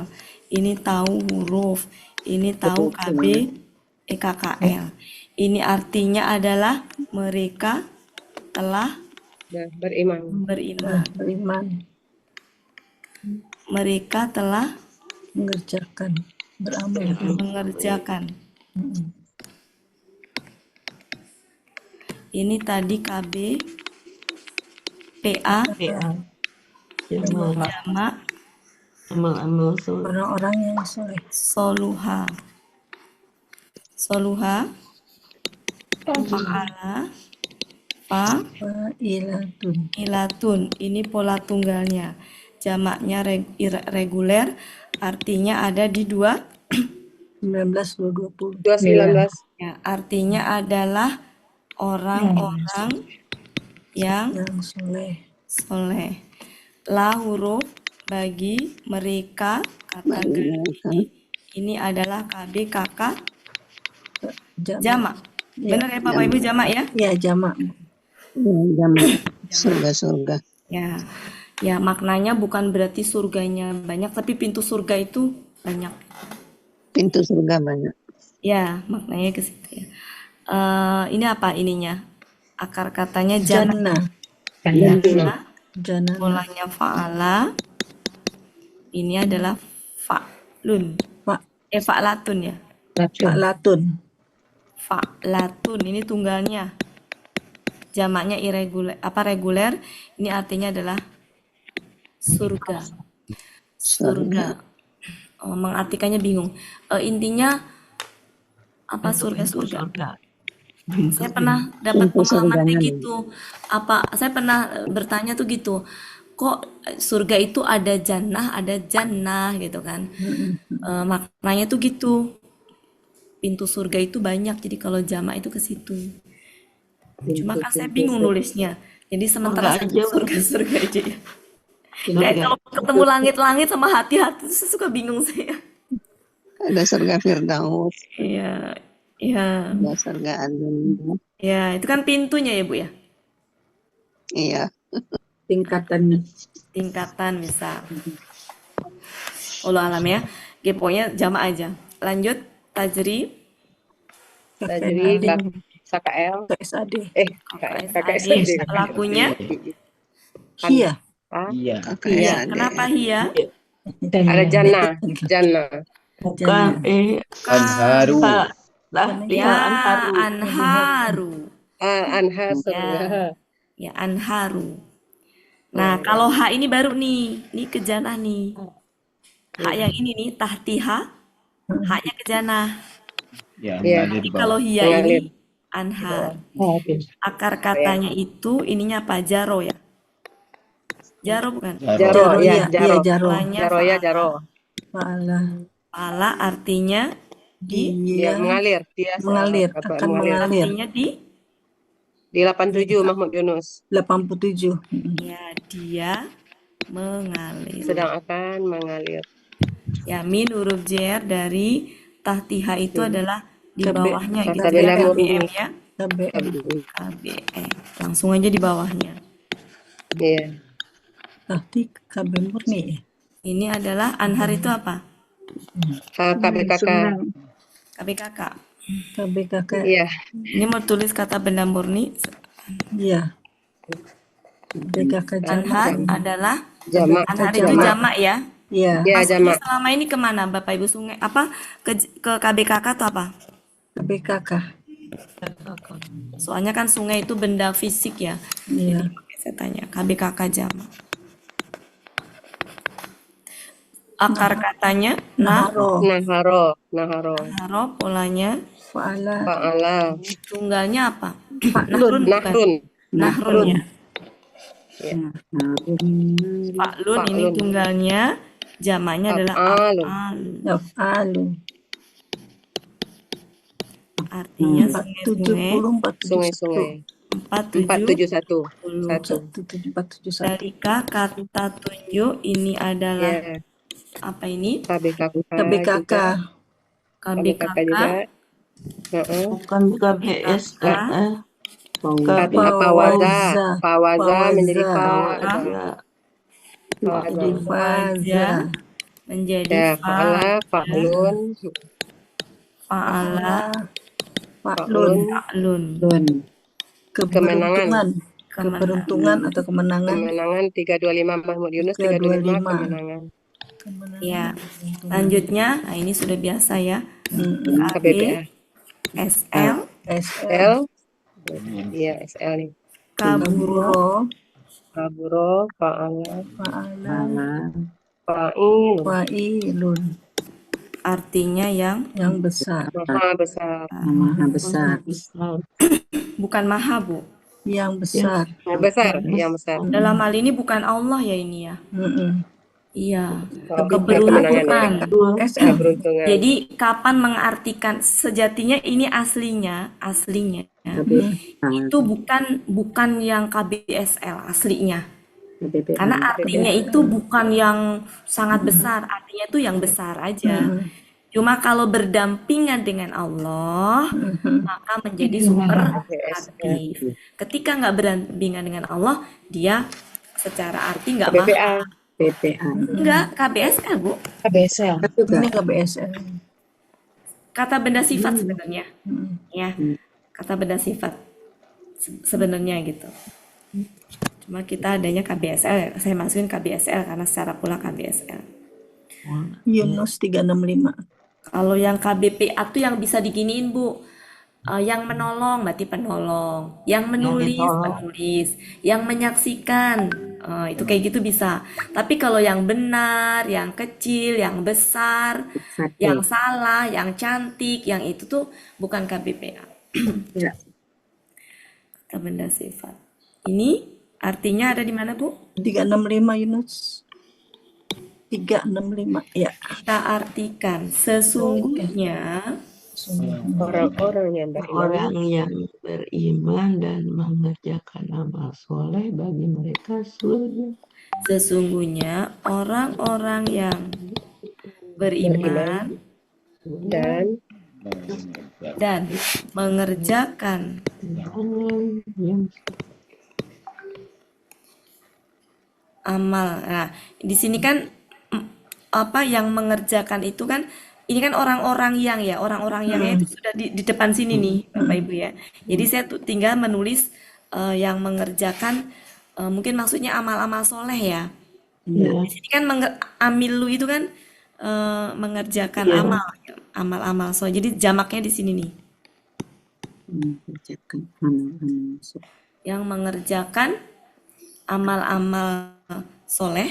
ini tahu huruf, ini tahu KB, KKL. Ini artinya adalah mereka telah Beriman. beriman. Beriman, Mereka telah mengerjakan, beramal. mengerjakan. Mm-mm. Ini tadi KB, PA, PA. Jamak. jamak, Amal-amal soleh. Orang-orang yang soleh. soluha. Soluha, fa'ala, Fa'ilatun. fa'ilatun. Ini pola tunggalnya. Jamaknya reguler, artinya ada di 19, 20. 219. ya, artinya adalah orang-orang yang Yang soleh. soleh. La huruf bagi mereka kata ganti ini adalah KB kakak jamak. Ya, Benar ya Bapak Ibu, jamak ya? ya jamak. Jamak. Surga-surga. Ya. Ya, maknanya bukan berarti surganya banyak, tapi pintu surga itu banyak. Pintu surga banyak. Ya, maknanya ke situ ya. Ini apa ininya? Akar katanya jannah. Jannah. Jannah. Polanya fa'ala. Ini adalah fa'lun. Fa'latun ya. Fa'latun. Fa'latun ini tunggalnya. Jamaknya irregular, reguler. Ini artinya adalah surga. Surga. Mengartikannya bingung. Intinya apa surga-surga? Saya pernah dapat pengalaman kayak gitu. Saya pernah bertanya tuh gitu. Kok surga itu ada jannah gitu kan? Maknanya tuh gitu. Pintu surga itu banyak. Jadi kalau jamak itu ke situ. Cuma kan saya bingung nulisnya. Jadi sementara surga-surga aja ya. Kayak kalau ketemu langit-langit sama hati-hati itu suka bingung saya. Ada surga Firdaus. Iya, iya. Ada surga Adem. Ya, itu kan pintunya ya Bu ya. Iya. Tingkatan bisa. Allah alam ya. Oke, pokoknya jamak aja. Lanjut tajri. Tajri KKL. KSAD. KKSAD. Lakunya Hia. Iya. Iya. Kenapa hia? Ada jannah. Bukan Anharu. Ya, anharu. Anhar surga. Ya, anharu. Nah, kalau ha ini baru nih. Ini ke jannah nih. Ha yang ini nih, tahtiha. Ha-nya ke jannah. Ya, Iya. mengalir di Kalau bawah. hia Mengalir. ini anhar. Akar katanya itu ininya apa? Jaro ya? Jaro bukan? Jaro, ya, jaro. Jaro. Polanya Jaro ya, jaro. Fa'ala. fa'ala artinya Dia mengalir. Dia mengalir, akan mengalir. artinya di 87 Mahmud Yunus. 87. ya dia mengalir. Sedang akan mengalir. Ya, min huruf jer dari tahtiha itu adalah di KB. bawahnya gitu KB ya, Lamur. KBM ya. KBM. KBM. Langsung aja di bawahnya. Iya. Berarti KB murni ya? Ini adalah anhar itu apa? KBKK. KBKK. KBKK. Iya. Ini mau tulis kata benda murni. Iya. KBKK Anhar jamak. adalah Jamak. anhar itu jamak ya. Iya. Iya, Masuknya jamak. selama ini kemana Bapak Ibu sungai apa ke KBKK atau apa? KBKK. Soalnya kan sungai itu benda fisik ya. Iya. Jadi saya tanya KBKK jamak. Akar katanya Naharo. naharo, polanya Fa'ala. Fa'ala. tunggalnya apa? Fa'lun. bukan? Nahrun ya. Iya. Fa'lun ini Fa'lun. tunggalnya, jamaknya adalah Af'alun. af'alun. Yaf'alu. Artinya sungai-sungai 40, 47. Sungai-sungai. 471. 471. Dalika kata tunjuk ini adalah Iya. apa ini? KBKK. KBKK. KBKK juga. Heeh. Bukan KBS. Fawaza menjadi Fawaza. fa. Fa'lun. faza menjadi Ya, fa'ala, fa'lun, fa'ala Fa'lun. fa'lun, fa'lun kemenangan. Keberuntungan atau kemenangan. Kemenangan 325 Mahmud Yunus 325 kemenangan. Kemenangan. ya. Selanjutnya, nah ini sudah biasa ya. KB KBPA. SL SL. L. Iya, SL nih. kaburo Kaburo, fa'ala, Fa'ala. fa'il, Fa'ilun. artinya yang Besar. maha besar. bukan maha, Bu. Yang besar. Yang besar. Dalam hal ini bukan Allah ya ini ya. Iya, Kemenangan. SL. Keberuntungan. Jadi kapan mengartikan sejatinya ini aslinya itu bukan yang KBSL aslinya. Karena artinya itu bukan yang sangat besar, artinya itu yang besar aja. Cuma kalau berdampingan dengan Allah, maka menjadi superlatif. Ketika nggak berdampingan dengan Allah, dia secara arti nggak maha. Enggak, KBSL, Bu. Ini KBSL. Kata benda sifat sebenarnya. Ya, kata benda sifat sebenarnya gitu. Cuma kita adanya KBSL, saya masukin KBSL karena secara pula KBSL. Yunus 365. Kalau yang KBPA tuh yang bisa diginiin, Bu. Yang menolong berarti penolong, yang menulis, yang menyaksikan, itu kayak gitu bisa. Tapi kalau yang benar, yang kecil, yang besar, yang salah, yang cantik, yang itu tuh bukan KBPA. Kata benda sifat. Ini artinya ada di mana, Bu? 365 Yunus. 365 ya. Kita artikan sesungguhnya Orang-orang yang beriman dan mengerjakan amal soleh bagi mereka surga. sesungguhnya orang-orang yang beriman dan mengerjakan amal. Nah, di sini kan apa yang mengerjakan itu kan ini kan orang-orang yang ya, orang-orang yang itu sudah di depan sini nih, Bapak Ibu ya. Jadi saya tinggal menulis yang mengerjakan mungkin maksudnya amal-amal soleh ya. Di sini kan amilu itu kan mengerjakan amal-amal soleh. Jadi jamaknya di sini nih. Yang mengerjakan amal-amal soleh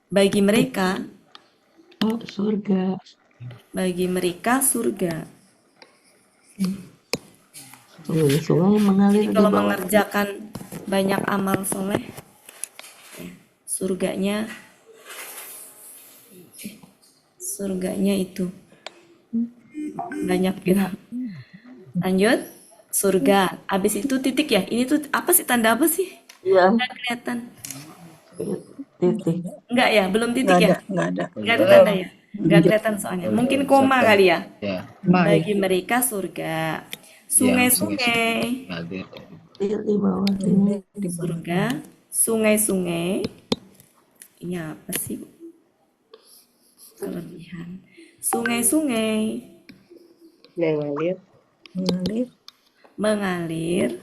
bagi mereka surga. Bagi mereka surga. Sungai mengalir di Kalau bawah. mengerjakan banyak amal soleh, surganya itu banyak gitu. Lanjut, surga. Habis itu titik ya. Ini tuh apa sih, tanda apa sih? Iya. Nggak kelihatan. Titik. Enggak ya, belum titik ya? Nggak ada. Nggak ada tanda ya? Nggak kelihatan soalnya. Mungkin koma kali ya. Bagi mereka surga. Sungai-sungai. Di bawah sini. Surga. Sungai-sungai. Ini apa sih? Kelebihan. Sungai-sungai. Mengalir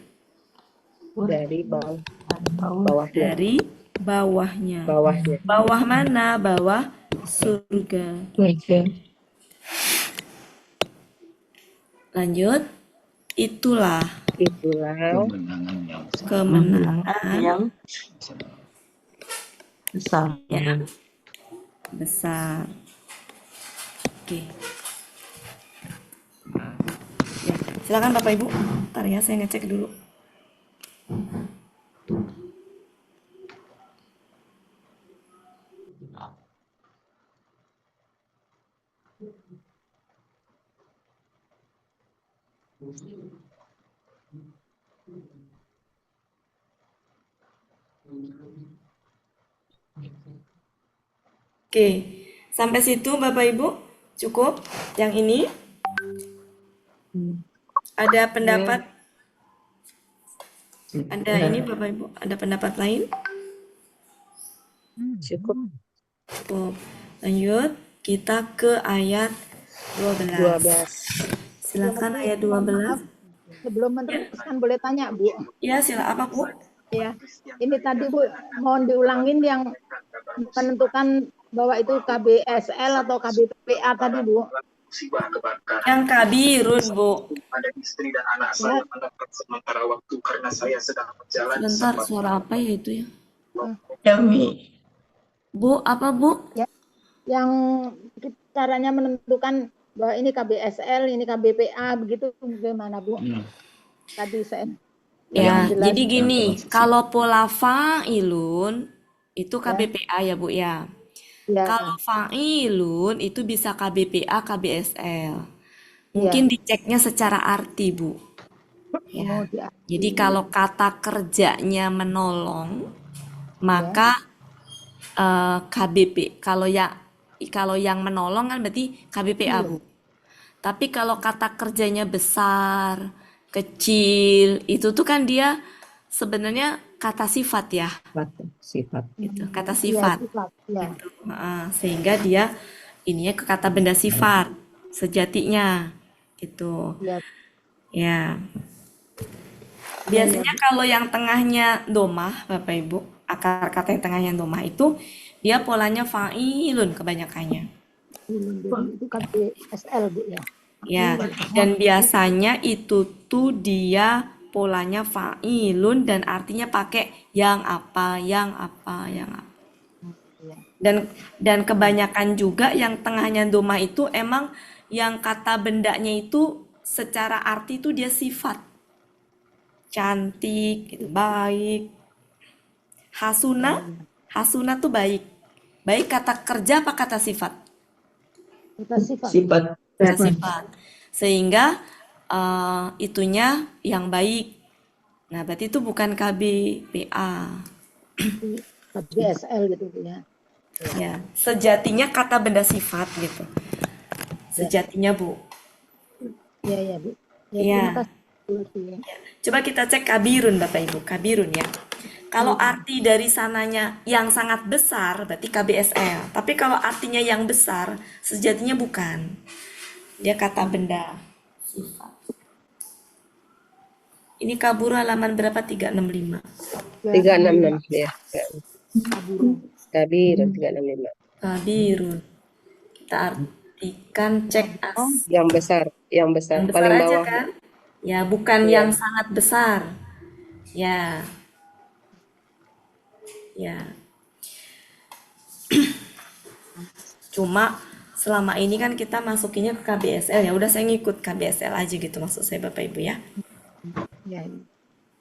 dari bawahnya. dari bawahnya. Bawah mana? Bawah surga. Lanjut. Itulah kemenangan Yang besar. besar. Oke. Ya, silakan Bapak Ibu. Ntar ya, saya ngecek dulu. Oke, sampai situ Bapak Ibu cukup. Yang ini ada pendapat? Ada ini Bapak Ibu, ada pendapat lain? Cukup. Oh, lanjut, kita ke ayat 12. 12. Silakan Bu, ayat mohon maaf, 12. sebelum meneruskan boleh tanya, Bu? Ya, sila apa, Bu? Ya, ini tadi Bu, mohon diulangin yang menentukan bahwa itu KBSL atau KBPA tadi, Bu. Yang kabirun, Bu. Sebentar, suara apa ya itu ya? Kami. Bu, apa, Bu? Ya, yang caranya menentukan bahwa ini KBSL, ini KBPA, begitu bagaimana, Bu? Tadi saya Ya, jelas. jadi gini, kalau pola fa'ilun itu KBPA ya, Bu ya. Ya. Kalau fa'ilun itu bisa KBPA, KBSL. Mungkin diceknya secara arti, Bu. Ya. Jadi kalau kata kerjanya menolong, maka KBP. Kalau yang menolong kan berarti KBPA, Bu. Tapi kalau kata kerjanya besar, kecil, itu tuh kan dia sebenarnya kata sifat ya. Sifat. Gitu, kata sifat. Ya. Gitu. Sehingga dia ininya ke kata benda sifat sejatinya. Gitu. Ya. Biasanya kalau yang tengahnya domah, Bapak Ibu, akar kata yang tengahnya domah itu dia polanya fa'ilun kebanyakannya. Itu KBSL, Bu ya. Ya, dan biasanya itu tuh dia polanya fa'ilun dan artinya pakai yang apa, yang apa, yang apa. Dan kebanyakan juga yang tengahnya domah itu emang yang kata bendanya itu secara arti itu dia sifat. Cantik, gitu, baik. Hasuna tuh baik. Baik kata kerja apa kata sifat? Sifat. Kata sifat. Sehingga itunya yang baik. Nah, berarti itu bukan KBPA. KBSL gitu ya. Ya, sejatinya kata benda sifat gitu. Sejatinya, Bu. Iya, Bu. Ya. Coba kita cek kabirun, Bapak Ibu. Kabirun ya. Kalau arti dari sananya yang sangat besar, berarti KBSL. Tapi kalau artinya yang besar, sejatinya bukan. Dia kata benda sifat. Ini kabur halaman berapa? 365. 366 ya. Kabirun 365. Kabirun. Kita artikan cek as. Yang besar Yang besar paling aja bawah. kan? Ya, bukan yang sangat besar. Ya. Ya. Cuma selama ini kan kita masukinnya ke KBSL, ya udah saya ngikut KBSL aja gitu maksud saya Bapak Ibu ya. Ya.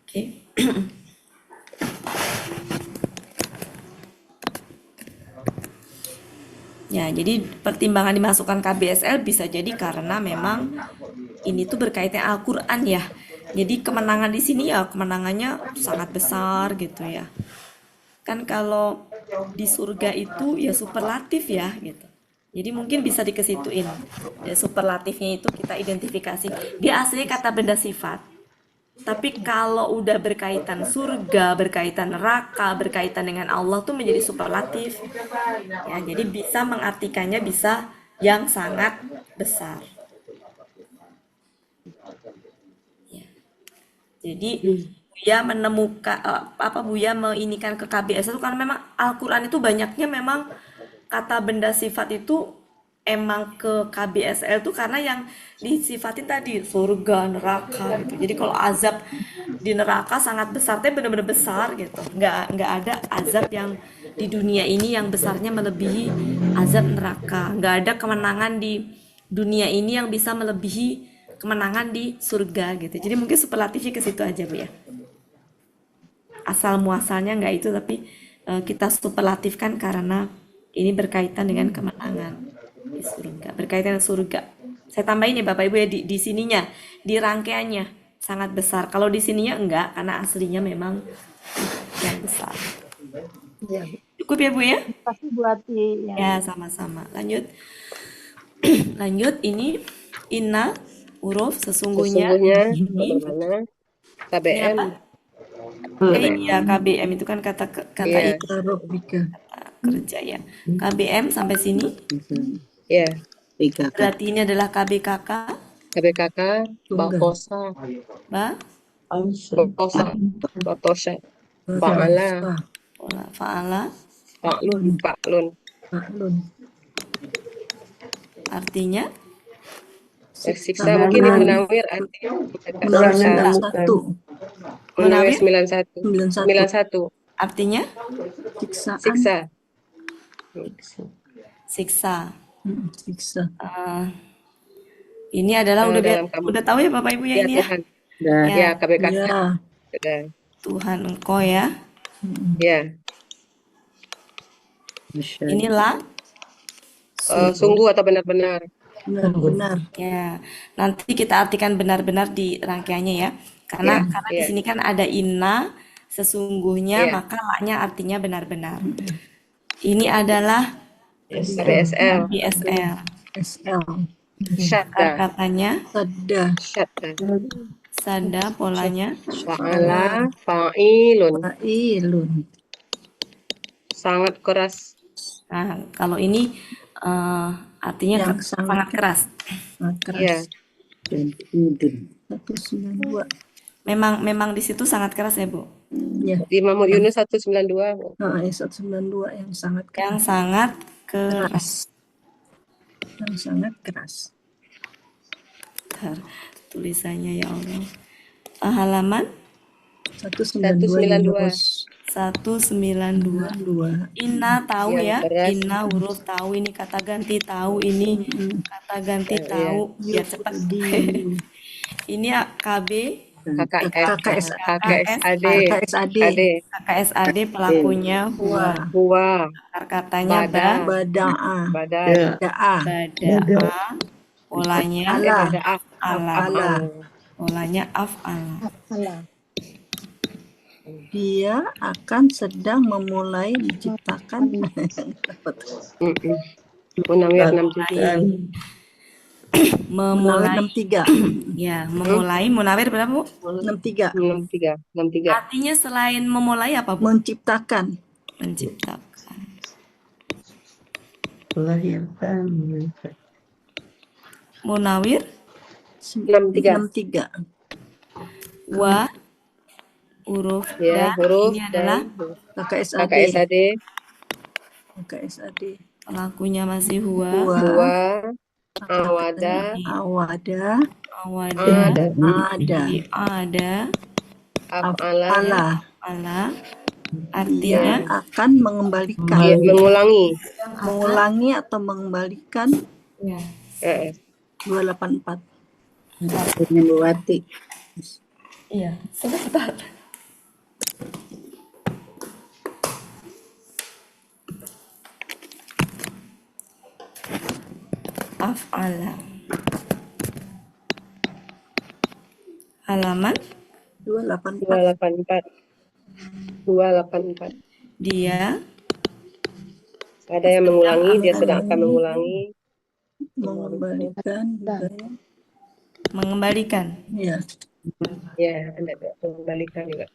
Oke. Ya, jadi pertimbangan dimasukkan KBSL bisa jadi karena memang ini tuh berkaitan Al-Qur'an ya. Jadi kemenangan di sini ya kemenangannya sangat besar gitu ya. Kan kalau di surga itu ya superlatif ya gitu. Jadi mungkin bisa dikesituin. Ya, superlatifnya itu kita identifikasi. Dia aslinya kata benda sifat. Tapi kalau udah berkaitan surga, berkaitan neraka, berkaitan dengan Allah tuh menjadi superlatif. Ya, jadi bisa mengartikannya bisa yang sangat besar. Ya. Jadi Buya menemukan Buya meinikan ke KBS itu karena memang Al-Qur'an itu banyaknya memang kata benda sifat itu emang ke KBSL tuh karena yang disifatin tadi surga, neraka gitu. Jadi kalau azab di neraka sangat besar, tapi benar-benar besar gitu. Nggak ada azab yang di dunia ini yang besarnya melebihi azab neraka. Nggak ada kemenangan di dunia ini yang bisa melebihi kemenangan di surga gitu. Jadi mungkin superlatifnya ke situ aja Bu ya. Asal muasalnya nggak itu, tapi kita superlatifkan karena ini berkaitan dengan kemenangan di surga, berkaitan dengan surga. Saya tambahin ya Bapak Ibu ya di sininya, di rangkaiannya sangat besar. Kalau di sininya enggak, karena aslinya memang yang besar. Ya. Cukup ya Bu ya? Pasti buat Ya, sama-sama. Lanjut. Lanjut, ini inna huruf sesungguhnya. Sesungguhnya bagaimana? KBM. Iya, KBM itu kan kata Iya. itu. kerja ya. KBM sampai sini. Ya, Berarti ini adalah KBKK. KBKK, Bakosa, Bakosa, Batosha, Fa'ala, Fa'ala. Fa'lun. Artinya Siksa mungkin Ibu Nawir artinya Ulangan Munawir 91. Artinya Siksa. Ini adalah dalam udah tahu ya Bapak Ibu ya, ini Tuhan. ya. KBKK. Ya. Tuhan Engkau ya. Ya. Inilah sungguh atau benar-benar. Benar. Ya, nanti kita artikan benar-benar di rangkaiannya ya. Karena di sini kan ada inna sesungguhnya, maka la-nya artinya benar-benar. Ini adalah BSL. Katanya sada polanya Fa'ala, fa'ilun. Sangat keras. Nah, kalau ini artinya sangat keras. Iya. Memang di situ sangat keras ya, Bu. Ya. Di Mahmud Yunus 192. 192 yang sangat keras. Yang sangat keras. Yang sangat keras. Bentar, tulisannya ya Allah. Halaman 192. 192. Inna tahu ya, inna huruf tahu, ini kata ganti tahu, ini kata ganti tahu, biar cepat. Ini KB KKSAD pelakunya huwa. Katanya bada'a. Polanya af'ala. Polanya af'ala. Dia akan sedang memulai menciptakan. Munawir 63. Memulai 63. Ya, memulai. Munawir berapa, Bu? 63. 63. Artinya selain memulai apa, Bu? Menciptakan. Melahirkan. Munawir 63. Wa huruf Ya, huruf ini adalah KKSAD. pelakunya masih huwa. Awada. Ada. Af'ala. Artinya akan mengembalikan. Mengulangi atau mengembalikan. 284. Membuati. Iya, sebentar. Af'ala. Halaman 284. Dia ada yang mengulangi, dia sedang akan mengulangi. Mengembalikan. Iya. Ya, ada mengembalikan juga.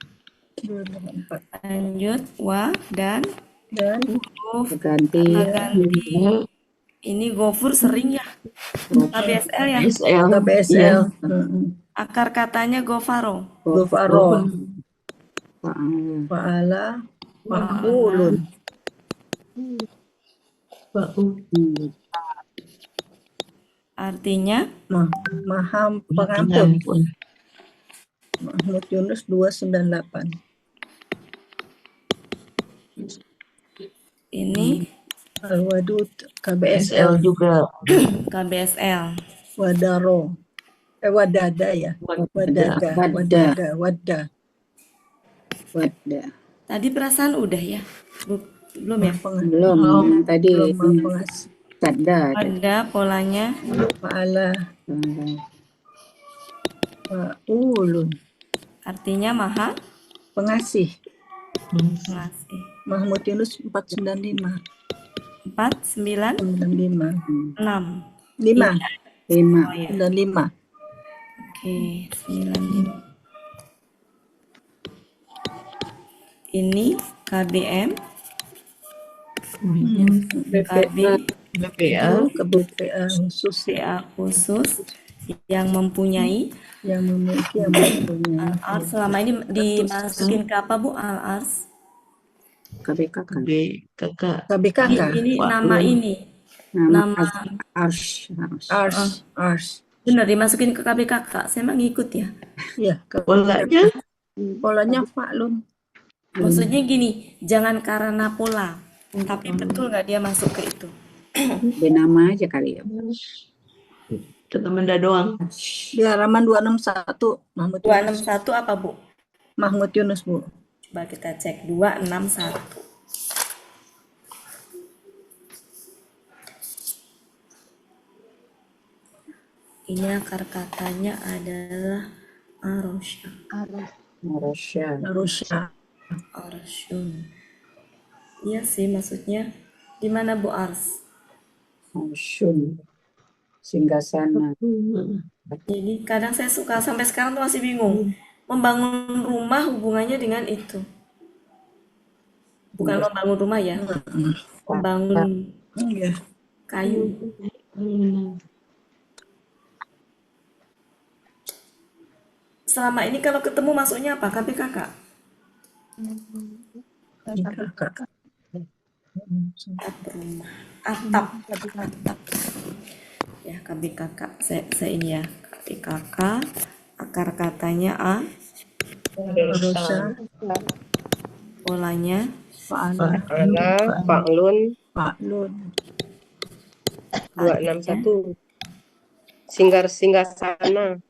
284. Lanjut wa dan huruf Ganti. Ini Gofur sering ya. KBSL ya. KBSL. Akar katanya Gofaro. Fa'ala. Fa'ulun. Artinya Maha pengampun. Mahmud Yunus 298. ini Al-Wadud KBSL juga. KBSL. Wadaro. Wadada ya. Wadda. Tadi perasaan udah ya? Belum ya? Belum. Tadi Pada polanya Fa'ala. Fa'ulun. artinya maha Pengasih. pengasih. Mahmud Yunus 495. 496. 5. 95. Oke, 95. Ini KBM KB BPA ke BPA khusus BPA khusus yang mempunyai Al-Ars selama ini dimasukin ke apa Bu Al-Ars? KBKK. kakak Ini nama ini. Nama Ars. benar dimasukin ke KBKK. Saya emang ngikut ya. Iya, polanya faklun. Maksudnya gini, jangan karena pola. Tapi betul nggak dia masuk ke itu? Nama aja kali ya. kata benda doang. Di halaman 261 Mahmud 261 apa Bu? Mahmud Yunus Bu. Coba kita cek 261. Ini akar katanya adalah arosya. Arsyun. Iya sih maksudnya gimana Bu Ars? Arsyun. Singgasana. Jadi kadang saya suka sampai sekarang tuh masih bingung. Membangun rumah hubungannya dengan itu. Bukan membangun rumah ya. Membangun kayu. Selama ini kalau ketemu masuknya apa? KBKK? Atap. Ya KBKK. Saya ini ya. KBKK. Akar katanya A. Polanya Faklun 261. Singgasana.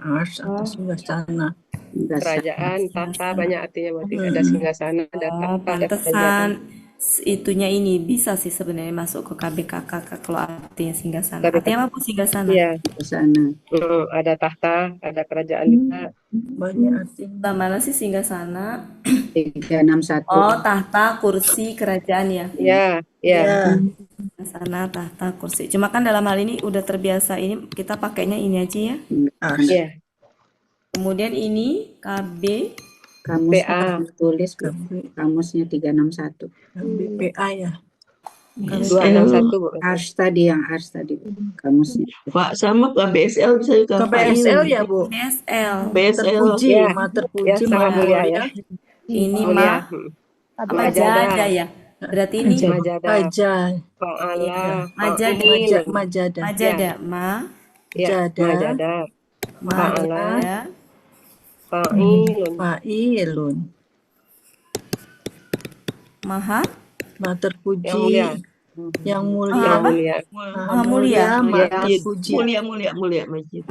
Ars atau singgasana. Kerajaan, tata banyak artinya berarti ada singgasana, ada tata, ada kerajaan. pantesan itunya ini bisa sih sebenarnya masuk ke KBKK kalau artinya singgasana. Artinya apa singgasana? Iya. Ada tahta, ada kerajaan juga. Banyak artinya. Mana sih singgasana? 361. Oh, tahta, kursi, kerajaan ya. Iya. Singgasana, tahta, kursi. Cuma kan dalam hal ini udah terbiasa ini kita pakainya ini aja ya. Iya. Kemudian ini KB BPA tulis kamusnya 361. BPA ya. 261 Ars tadi kamusnya. Pak sama KBSL bisa juga. KBSL ya Bu. BSL. Terpuji, Ya. terpuji Ya, sangat mulia ya. Ini Mulia. Majada ya. Berarti ini Majada. Majada. Majada. Majada. Fa'ilun. Maha terpuji. Yang mulia. Maha mulia. Terpuji. Mulia Majid.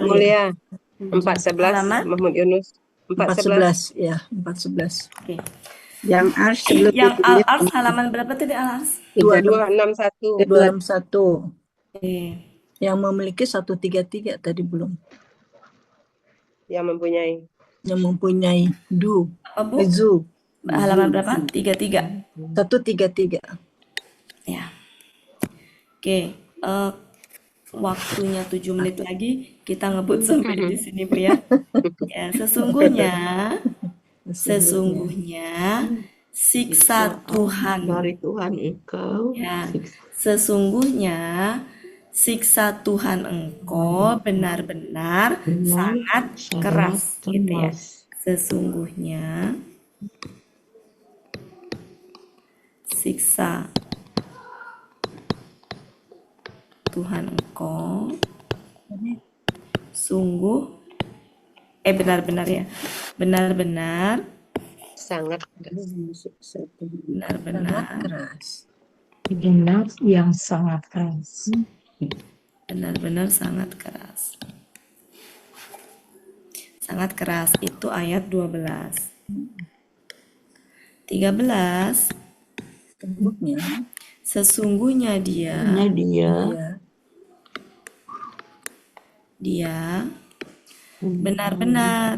Mulia. 411 Mahmud Yunus. 411 ya, 411. Oke. Yang Ars sebelum Yang Al-Ars halaman berapa tadi Al-Ars? 261. Oke. Yang memiliki 133 tadi belum. Yang mempunyai du. Apa Bu? Zu. Halaman berapa? 33. 133. Ya. Oke. Waktunya 7 menit lagi kita ngebut sampai di sini Bu ya. Ya, sesungguhnya siksa Tuhan Dari Tuhan engkau. ya, sesungguhnya siksa Tuhan engkau benar-benar sangat keras gitu ya. Sesungguhnya siksa Tuhan engkau sungguh benar-benar ya. Benar-benar sangat keras. Benar yang sangat keras. Benar-benar sangat keras. Sangat keras itu ayat 12. 13. Sesungguhnya dia benar-benar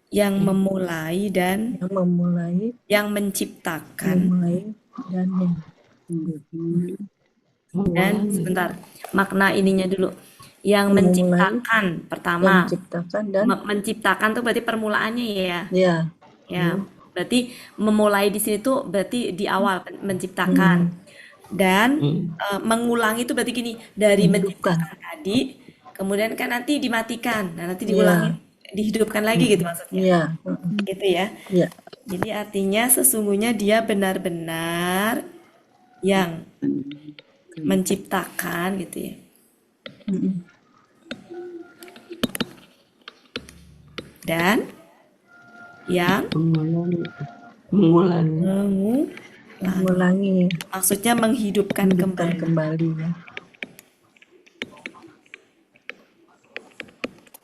yang memulai dan yang menciptakan dan sebentar makna ininya dulu Yang Memulai, menciptakan yang pertama. menciptakan dan Menciptakan tuh berarti permulaannya ya. ya. Ya, berarti memulai di sini tuh berarti di awal menciptakan. Dan mengulangi itu berarti gini, dari Menghidupkan. menciptakan tadi, kemudian kan nanti dimatikan. Nah, nanti Iya. diulangi, dihidupkan lagi gitu maksudnya. Iya. Gitu ya. Iya. Jadi artinya sesungguhnya dia benar-benar yang menciptakan gitu ya. Dan yang mengulangi. Maksudnya menghidupkan kembali. Ya.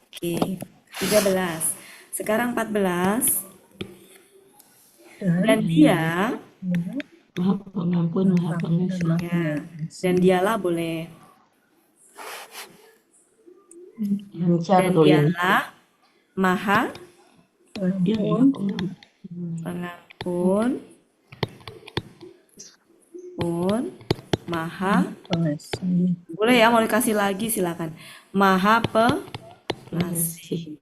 Oke, 13. Sekarang 14. Dan dia Maha Pengampun, Maha Pengasih. ya, dan dialah boleh. Lancar Dan tuh ya. dialah Maha Dia Maha Pengampun. Pengampun pun Maha Pengasih. boleh ya, mau dikasih lagi silakan. Maha Pengasih.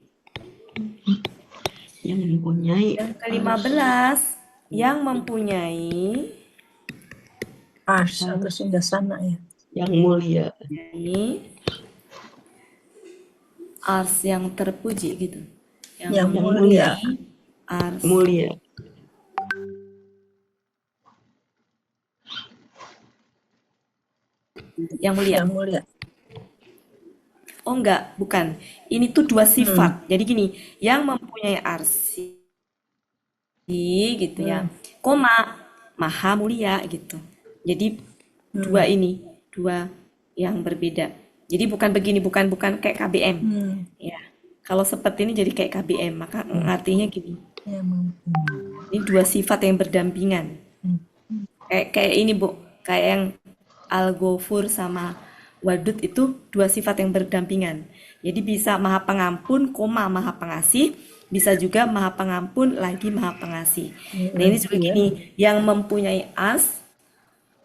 Yang mempunyai Yang ke-15 yang mempunyai Ars atau singgasana ya. yang mulia. ini ars yang terpuji gitu. Yang mulia. Ars Mulia. yang mulia. Yang mulia. Oh enggak, bukan. Ini tuh dua sifat. Jadi gini, yang mempunyai arsi gitu ya. Koma maha mulia gitu. Jadi dua ini, dua yang berbeda. Jadi bukan begini, bukan kayak KBM. Ya. Kalau seperti ini jadi kayak KBM, maka artinya gini. Ini dua sifat yang berdampingan. Kayak ini, Bu. Kayak yang Al-Ghafur sama Wadud itu dua sifat yang berdampingan. Jadi bisa maha pengampun, koma maha pengasih, bisa juga maha pengampun lagi maha pengasih. Nah ini juga gini, yang mempunyai ars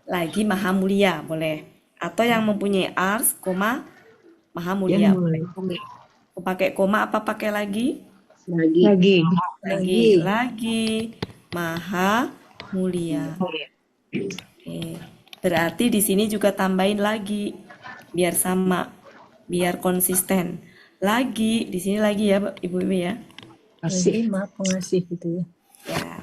lagi maha mulia boleh, atau yang mempunyai ars, koma maha mulia. Pakai koma apa pakai lagi? Lagi maha mulia. Oke. Berarti di sini juga tambahin lagi biar sama, biar konsisten. Lagi di sini lagi ya Ibu-ibu ya. Lagi maha pengasih gitu ya. Ya.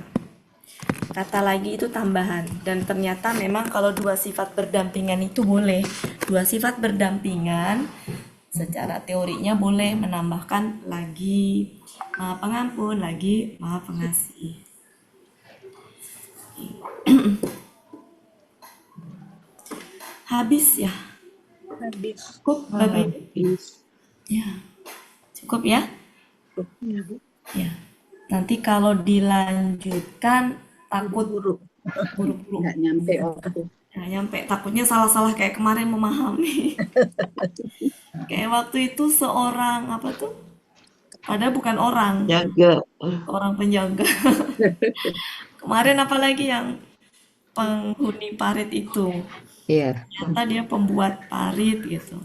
Kata lagi itu tambahan, dan ternyata memang kalau dua sifat berdampingan itu boleh. Dua sifat berdampingan secara teorinya boleh menambahkan lagi maha pengampun, lagi maha pengasih. Habis ya? Habis. Cukup Bapak Ibu? Ya. Cukup ya? Ya. Nanti kalau dilanjutkan takut buru-buru. Nggak nyampe waktu. Nggak nyampe. Takutnya salah-salah kayak kemarin memahami. Kayak waktu itu seorang apa tuh? Padahal bukan orang. Jaga. Orang penjaga. Kemarin apalagi yang penghuni parit itu. Iya. Ternyata dia pembuat parit gitu.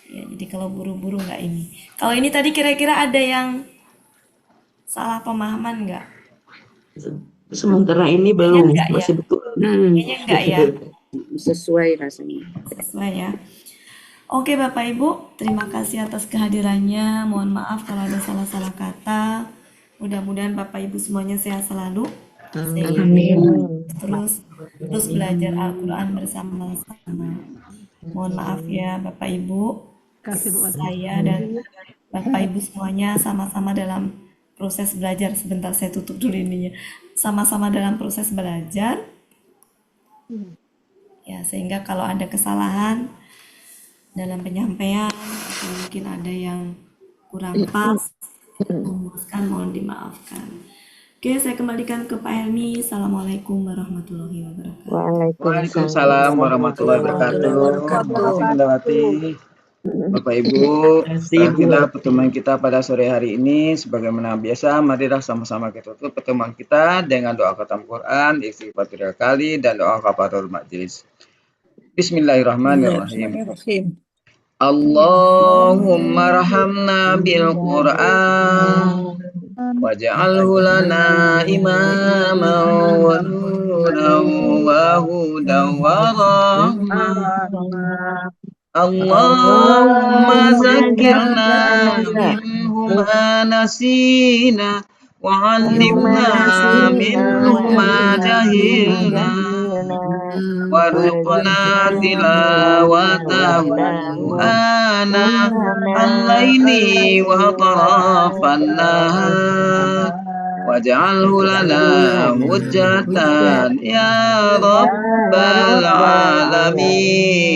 Ya, jadi kalau buru-buru nggak ini. Kalau ini tadi kira-kira ada yang salah pemahaman nggak? Sementara ini belum, enggak, masih ya? betul. Kayaknya enggak ya? Sesuai rasanya. Sesuai ya. Oke Bapak Ibu, terima kasih atas kehadirannya. Mohon maaf kalau ada salah-salah kata. Mudah-mudahan Bapak Ibu semuanya sehat selalu. Amin. Terus belajar Al-Quran bersama-sama. Mohon maaf ya Bapak Ibu. Saya dan Bapak Ibu semuanya sama-sama dalam proses belajar. Sebentar saya tutup dulu ininya. Sama-sama dalam proses belajar. Ya, sehingga kalau ada kesalahan dalam penyampaian atau mungkin ada yang kurang pas, memutuskan mohon dimaafkan. Oke, saya kembalikan ke Pak Helmi. Assalamualaikum warahmatullahi wabarakatuh. Waalaikumsalam warahmatullahi wabarakatuh. Terima kasih Mendawati. Bapak Ibu, berakhirlah pertemuan kita pada sore hari ini. Sebagaimana biasa, marilah sama-sama kita tutup pertemuan kita dengan doa khatam Quran, istighfar 3 kali, dan doa kafaratul majelis. Bismillahirrahmanirrahim. Allahumma rahamna bil Qur'an waj'alhu lana imaman wa nuran wa hudan wa rahmah. Allahumma zakkirna minhu ma nasina wa 'allimna minhu ma jahilna warzuqna tilawatahu ana al-laili wa atrafan nahar waj'alhu lana hujjatan ya rabbal alamin.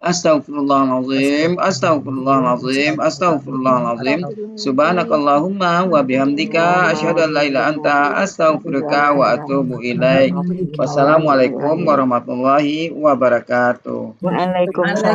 Astaghfirullahalazim, astaghfirullahalazim, astaghfirullahalazim. Subhanakallahumma wa bihamdika asyhadu an la ilaha anta astaghfiruka wa atubu ilaik. Wassalamualaikum warahmatullahi wabarakatuh. Waalaikumsalam.